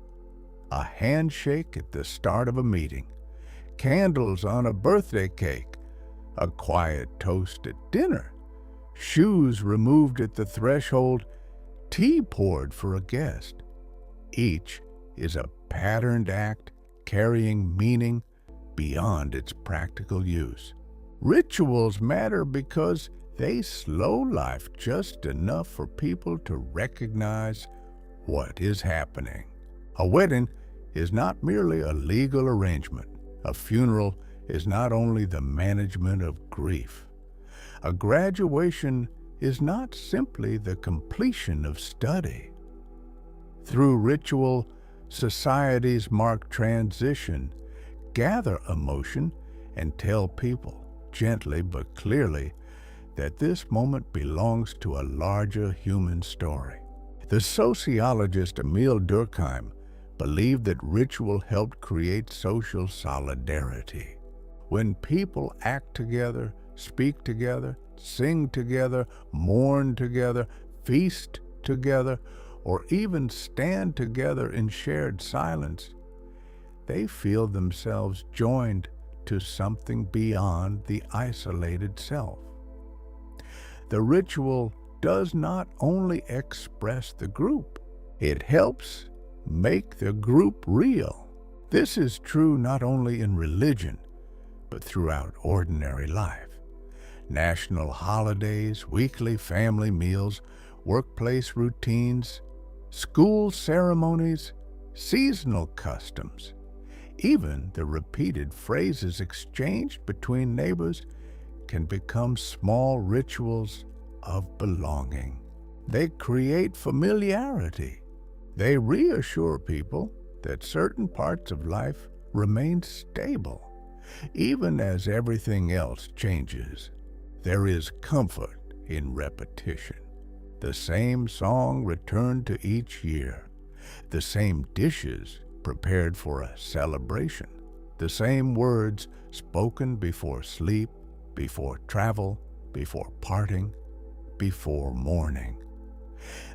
A handshake at the start of a meeting, candles on a birthday cake, a quiet toast at dinner, shoes removed at the threshold, tea poured for a guest. Each is a patterned act carrying meaning beyond its practical use. Rituals matter because they slow life just enough for people to recognize what is happening. A wedding is not merely a legal arrangement. A funeral is not only the management of grief. A graduation is not simply the completion of study. Through ritual, societies mark transition, gather emotion, and tell people, gently but clearly, that this moment belongs to a larger human story. The sociologist Emile Durkheim believed that ritual helped create social solidarity. When people act together, speak together, sing together, mourn together, feast together, or even stand together in shared silence, they feel themselves joined to something beyond the isolated self. The ritual does not only express the group, it helps make the group real. This is true not only in religion, but throughout ordinary life. National holidays, weekly family meals, workplace routines, school ceremonies, seasonal customs. Even the repeated phrases exchanged between neighbors can become small rituals of belonging. They create familiarity. They reassure people that certain parts of life remain stable, even as everything else changes. There is comfort in repetition. The same song returned to each year, the same dishes prepared for a celebration, the same words spoken before sleep, before travel, before parting, before mourning.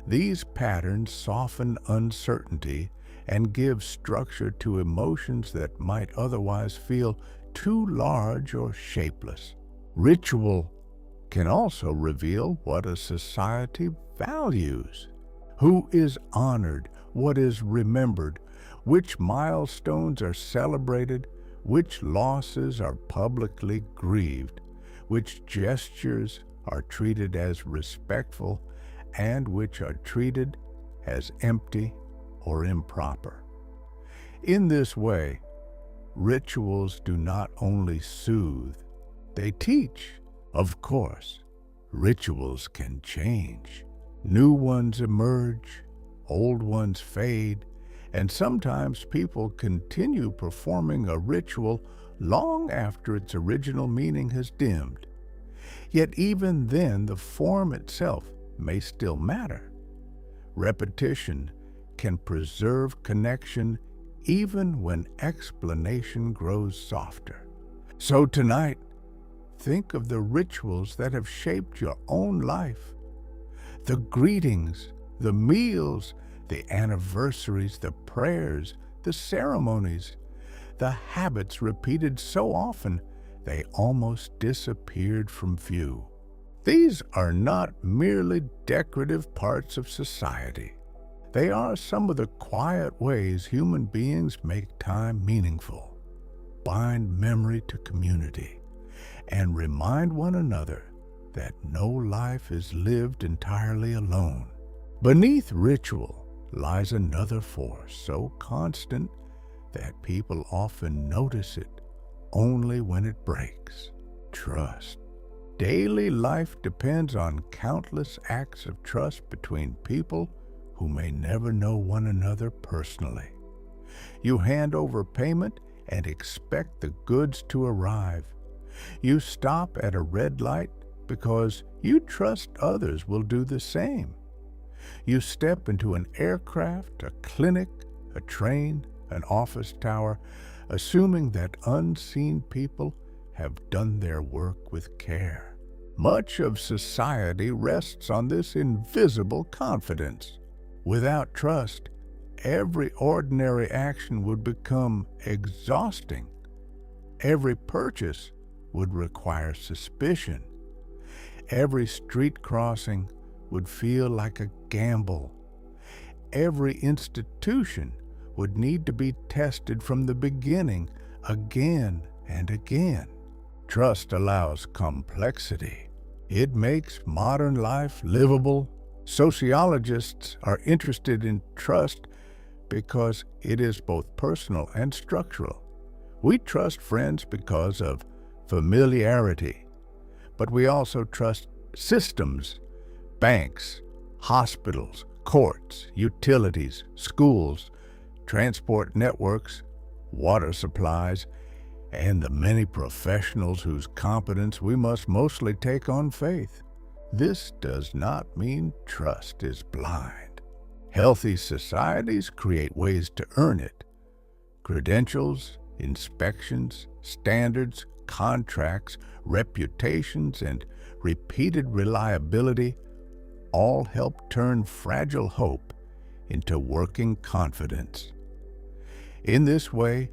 These patterns soften uncertainty and give structure to emotions that might otherwise feel too large or shapeless. Ritual can also reveal what a society values, who is honored, what is remembered, which milestones are celebrated, which losses are publicly grieved, which gestures are treated as respectful, and which are treated as empty or improper. In this way, rituals do not only soothe, they teach. Of course, rituals can change. New ones emerge, old ones fade, and sometimes people continue performing a ritual long after its original meaning has dimmed. Yet even then, the form itself may still matter. Repetition can preserve connection even when explanation grows softer. So tonight, think of the rituals that have shaped your own life. The greetings, the meals, the anniversaries, the prayers, the ceremonies, the habits repeated so often they almost disappeared from view. These are not merely decorative parts of society. They are some of the quiet ways human beings make time meaningful, bind memory to community, and remind one another that no life is lived entirely alone. Beneath ritual lies another force so constant that people often notice it only when it breaks: trust. Daily life depends on countless acts of trust between people who may never know one another personally. You hand over payment and expect the goods to arrive. You stop at a red light because you trust others will do the same. You step into an aircraft, a clinic, a train, an office tower, assuming that unseen people have done their work with care. Much of society rests on this invisible confidence. Without trust, every ordinary action would become exhausting. Every purchase would require suspicion. Every street crossing would feel like a gamble. Every institution would need to be tested from the beginning again and again. Trust allows complexity. It makes modern life livable. Sociologists are interested in trust because it is both personal and structural. We trust friends because of familiarity, but we also trust systems, banks, hospitals, courts, utilities, schools, transport networks, water supplies, and the many professionals whose competence we must mostly take on faith. This does not mean trust is blind. Healthy societies create ways to earn it. Credentials, inspections, standards, contracts, reputations, and repeated reliability all help turn fragile hope into working confidence. In this way,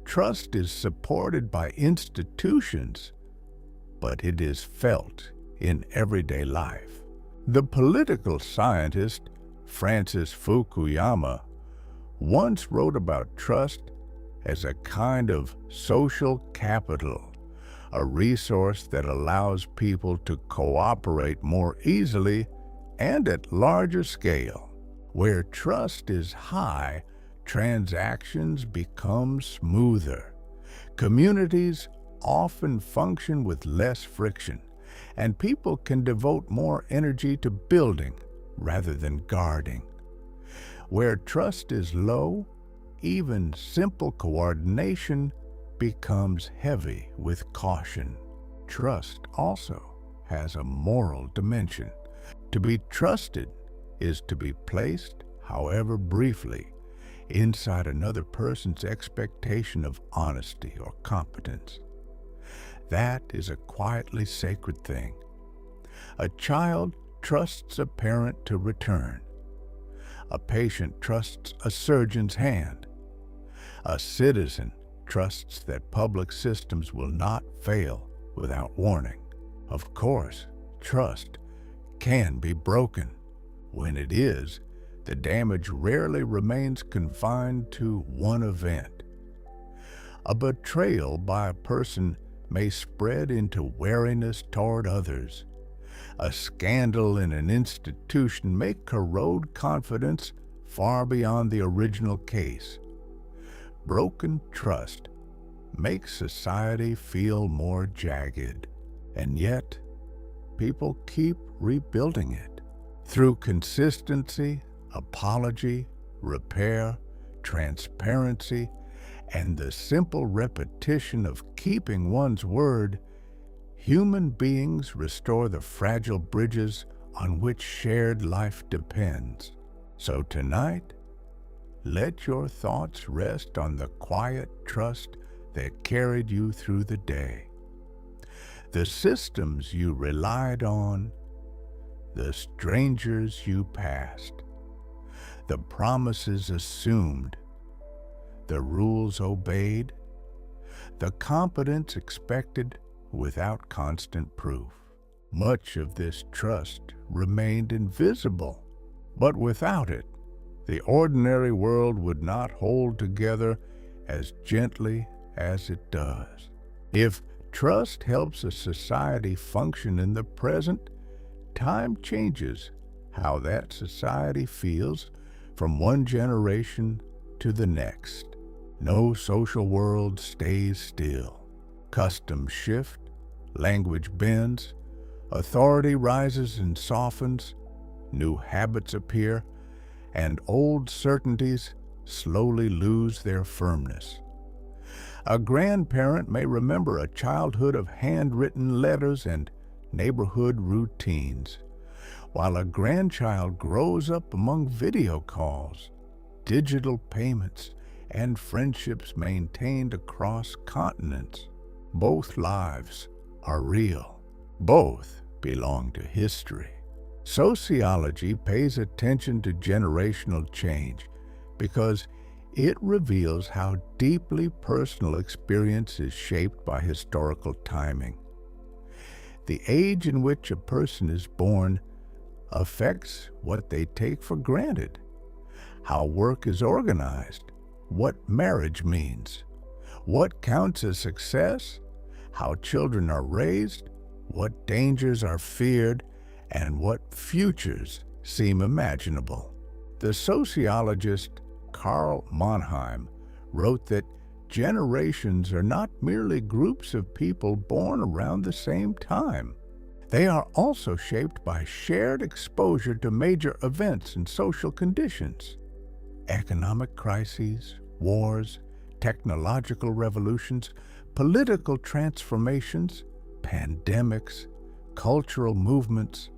trust is supported by institutions, but it is felt in everyday life. The political scientist Francis Fukuyama once wrote about trust as a kind of social capital, a resource that allows people to cooperate more easily and at larger scale. Where trust is high, transactions become smoother. Communities often function with less friction, and people can devote more energy to building rather than guarding. Where trust is low, even simple coordination becomes heavy with caution. Trust also has a moral dimension. To be trusted is to be placed, however briefly, inside another person's expectation of honesty or competence. That is a quietly sacred thing. A child trusts a parent to return. A patient trusts a surgeon's hand. A citizen trusts that public systems will not fail without warning. Of course, trust can be broken. When it is, the damage rarely remains confined to one event. A betrayal by a person may spread into wariness toward others. A scandal in an institution may corrode confidence far beyond the original case. Broken trust makes society feel more jagged, and yet people keep rebuilding it. Through consistency, apology, repair, transparency, and the simple repetition of keeping one's word, human beings restore the fragile bridges on which shared life depends. So tonight, let your thoughts rest on the quiet trust that carried you through the day. The systems you relied on, the strangers you passed, the promises assumed, the rules obeyed, the competence expected without constant proof. Much of this trust remained invisible, but without it, the ordinary world would not hold together as gently as it does. If trust helps a society function in the present, time changes how that society feels from one generation to the next. No social world stays still. Customs shift, language bends, authority rises and softens, new habits appear, and old certainties slowly lose their firmness. A grandparent may remember a childhood of handwritten letters and neighborhood routines, while a grandchild grows up among video calls, digital payments, and friendships maintained across continents. Both lives are real. Both belong to history. Sociology pays attention to generational change because it reveals how deeply personal experience is shaped by historical timing. The age in which a person is born affects what they take for granted, how work is organized, what marriage means, what counts as success, how children are raised, what dangers are feared, and what futures seem imaginable. The sociologist Karl Mannheim wrote that generations are not merely groups of people born around the same time. They are also shaped by shared exposure to major events and social conditions. Economic crises, wars, technological revolutions, political transformations, pandemics, cultural movements,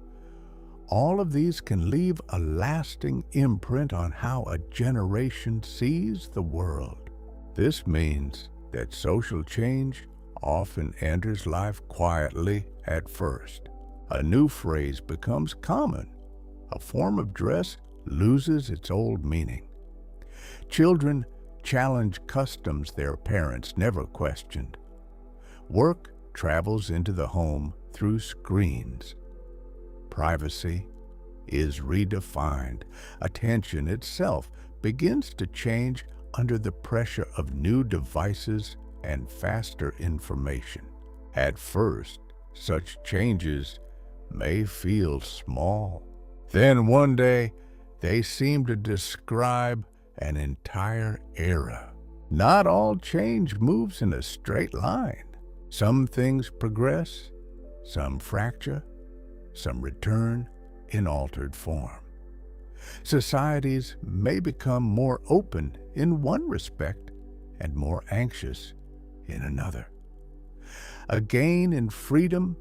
all of these can leave a lasting imprint on how a generation sees the world. This means that social change often enters life quietly at first. A new phrase becomes common. A form of dress loses its old meaning. Children challenge customs their parents never questioned. Work travels into the home through screens. Privacy is redefined. Attention itself begins to change under the pressure of new devices and faster information. At first, such changes may feel small. Then one day, they seem to describe an entire era. Not all change moves in a straight line. Some things progress, some fracture, some return in altered form. Societies may become more open in one respect and more anxious in another. A gain in freedom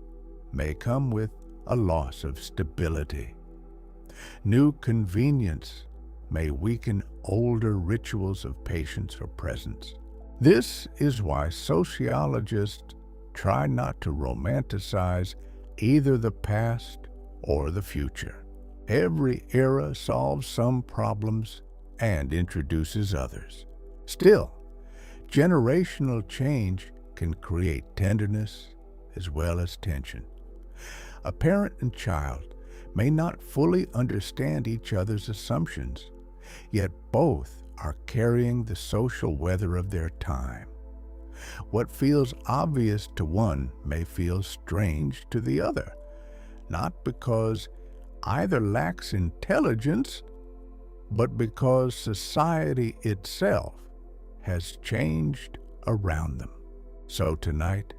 may come with a loss of stability. New convenience may weaken older rituals of patience or presence. This is why sociologists try not to romanticize either the past or the future. Every era solves some problems and introduces others. Still, generational change can create tenderness as well as tension. A parent and child may not fully understand each other's assumptions, yet both are carrying the social weather of their time. What feels obvious to one may feel strange to the other, not because either lacks intelligence, but because society itself has changed around them. So tonight,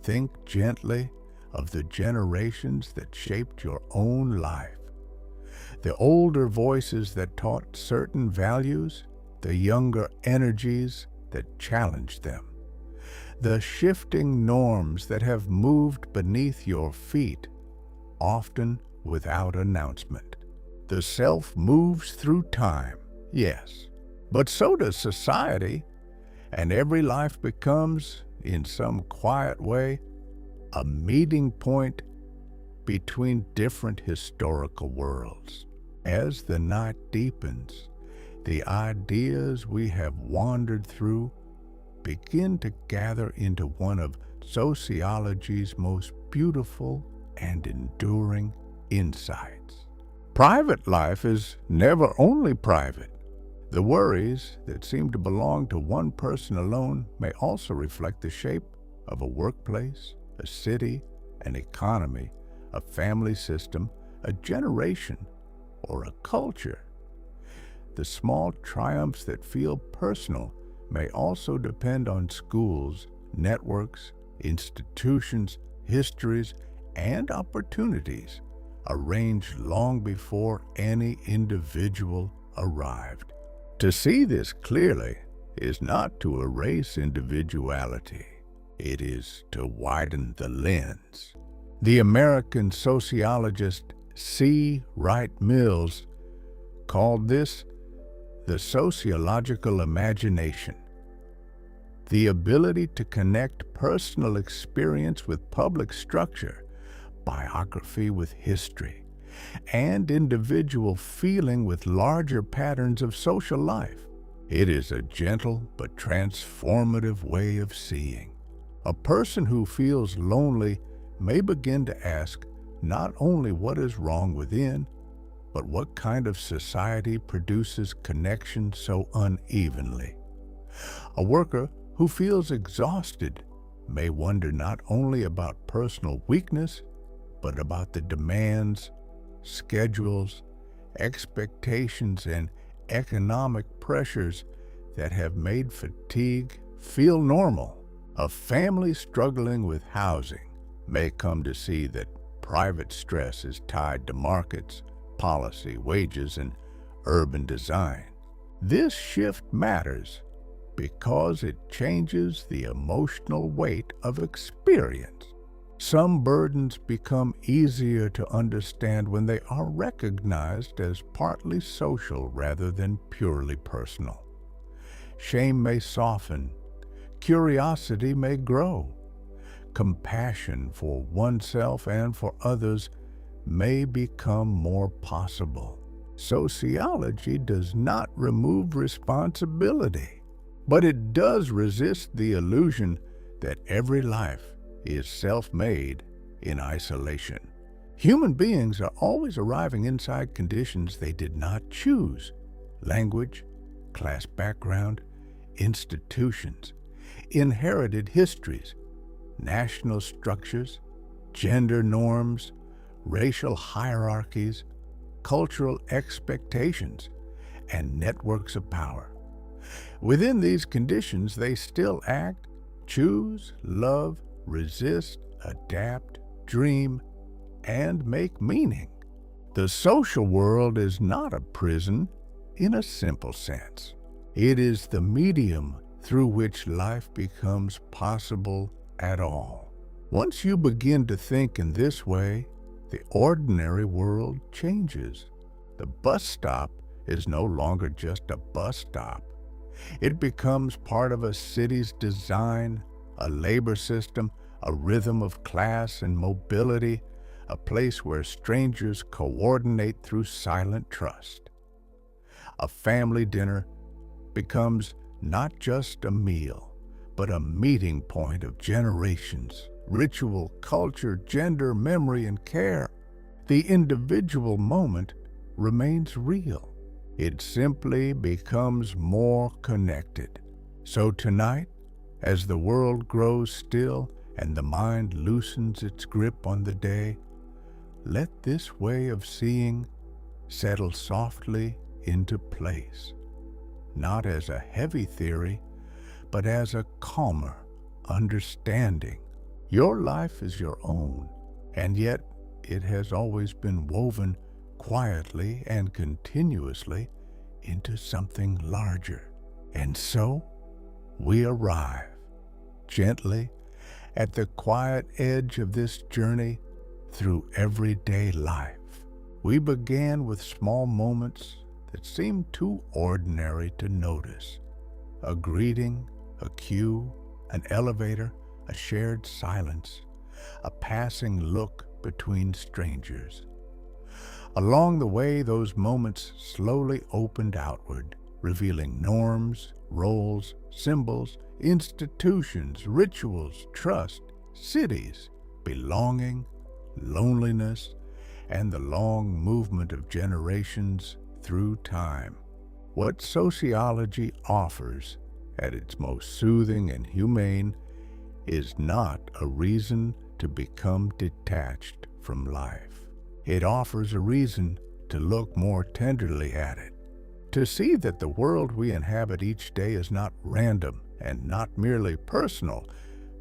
think gently of the generations that shaped your own life. The older voices that taught certain values, the younger energies that challenged them. The shifting norms that have moved beneath your feet, often without announcement. The self moves through time, yes, But so does society, and every life becomes, in some quiet way, a meeting point between different historical worlds. As the night deepens, the ideas we have wandered through begin to gather into one of sociology's most beautiful and enduring insights. Private life is never only private. The worries that seem to belong to one person alone may also reflect the shape of a workplace, a city, an economy, a family system, a generation, or a culture. The small triumphs that feel personal may also depend on schools, networks, institutions, histories, and opportunities arranged long before any individual arrived. To see this clearly is not to erase individuality. It is to widen the lens. The American sociologist C. Wright Mills called this the sociological imagination, the ability to connect personal experience with public structure, biography with history, and individual feeling with larger patterns of social life. It is a gentle but transformative way of seeing. A person who feels lonely may begin to ask not only what is wrong within, but what kind of society produces connection so unevenly. A worker who feels exhausted may wonder not only about personal weakness, but about the demands, schedules, expectations, and economic pressures that have made fatigue feel normal. A family struggling with housing may come to see that private stress is tied to markets, policy, wages, and urban design. This shift matters because it changes the emotional weight of experience. Some burdens become easier to understand when they are recognized as partly social rather than purely personal. Shame may soften, curiosity may grow, compassion for oneself and for others may become more possible. Sociology does not remove responsibility, but it does resist the illusion that every life is self-made in isolation. Human beings are always arriving inside conditions they did not choose. Language, class background, institutions, inherited histories, national structures, gender norms, racial hierarchies, cultural expectations, and networks of power. Within these conditions, they still act, choose, love, resist, adapt, dream, and make meaning. The social world is not a prison in a simple sense. It is the medium through which life becomes possible at all. Once you begin to think in this way, the ordinary world changes. The bus stop is no longer just a bus stop. It becomes part of a city's design, a labor system, a rhythm of class and mobility, a place where strangers coordinate through silent trust. A family dinner becomes not just a meal, but a meeting point of generations, ritual, culture, gender, memory, and care. The individual moment remains real. It simply becomes more connected. So tonight, as the world grows still and the mind loosens its grip on the day, let this way of seeing settle softly into place, not as a heavy theory, but as a calmer understanding. Your life is your own, and yet it has always been woven quietly and continuously into something larger. And so we arrive, gently, at the quiet edge of this journey through everyday life. We began with small moments that seem too ordinary to notice. A greeting, a cue, an elevator, a shared silence, a passing look between strangers. Along the way, those moments slowly opened outward, revealing norms, roles, symbols, institutions, rituals, trust, cities, belonging, loneliness, and the long movement of generations through time. What sociology offers, at its most soothing and humane, is not a reason to become detached from life. It offers a reason to look more tenderly at it, to see that the world we inhabit each day is not random and not merely personal,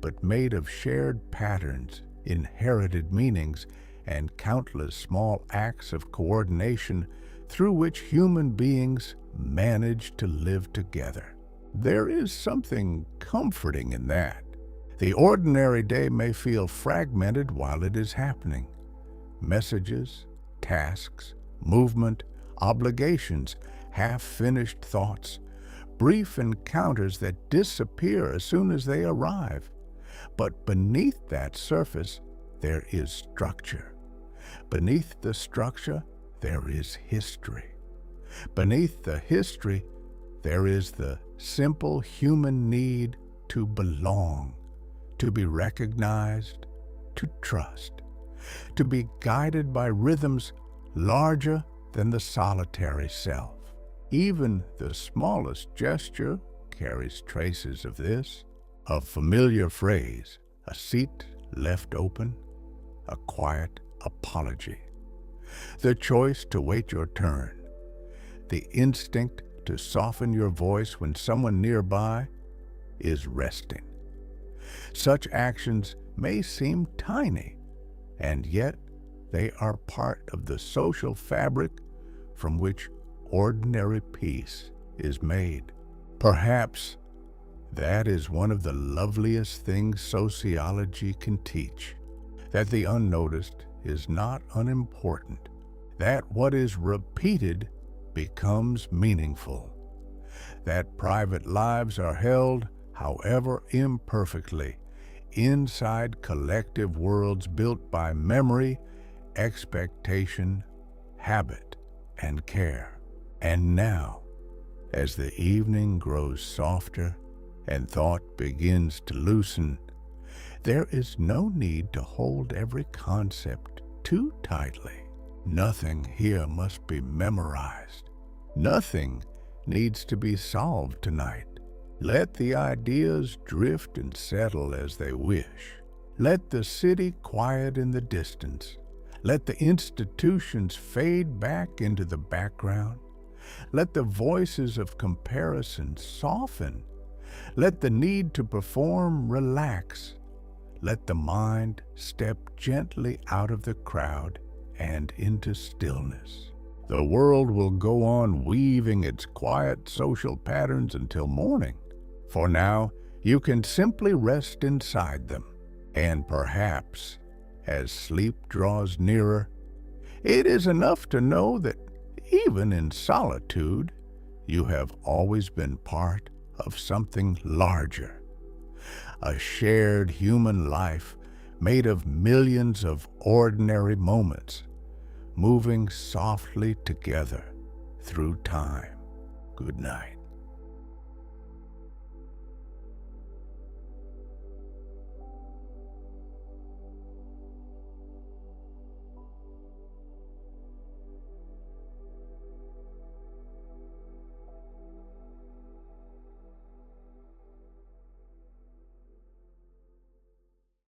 but made of shared patterns, inherited meanings, and countless small acts of coordination through which human beings manage to live together. There is something comforting in that. The ordinary day may feel fragmented while it is happening. Messages, tasks, movement, obligations, half-finished thoughts, brief encounters that disappear as soon as they arrive. But beneath that surface, there is structure. Beneath the structure, there is history. Beneath the history, there is the simple human need to belong, to be recognized, to trust, to be guided by rhythms larger than the solitary self. Even the smallest gesture carries traces of this. A familiar phrase, a seat left open, a quiet apology. The choice to wait your turn, the instinct to soften your voice when someone nearby is resting. Such actions may seem tiny, and yet they are part of the social fabric from which ordinary peace is made. Perhaps that is one of the loveliest things sociology can teach, that the unnoticed is not unimportant, that what is repeated becomes meaningful, that private lives are held, however imperfectly, inside collective worlds built by memory, expectation, habit, and care. And now, as the evening grows softer and thought begins to loosen, there is no need to hold every concept too tightly. Nothing here must be memorized. Nothing needs to be solved tonight. Let the ideas drift and settle as they wish. Let the city quiet in the distance. Let the institutions fade back into the background. Let the voices of comparison soften. Let the need to perform relax. Let the mind step gently out of the crowd and into stillness. The world will go on weaving its quiet social patterns until morning. For now, you can simply rest inside them. And perhaps, as sleep draws nearer, it is enough to know that even in solitude, you have always been part of something larger. A shared human life made of millions of ordinary moments, moving softly together through time. Good night.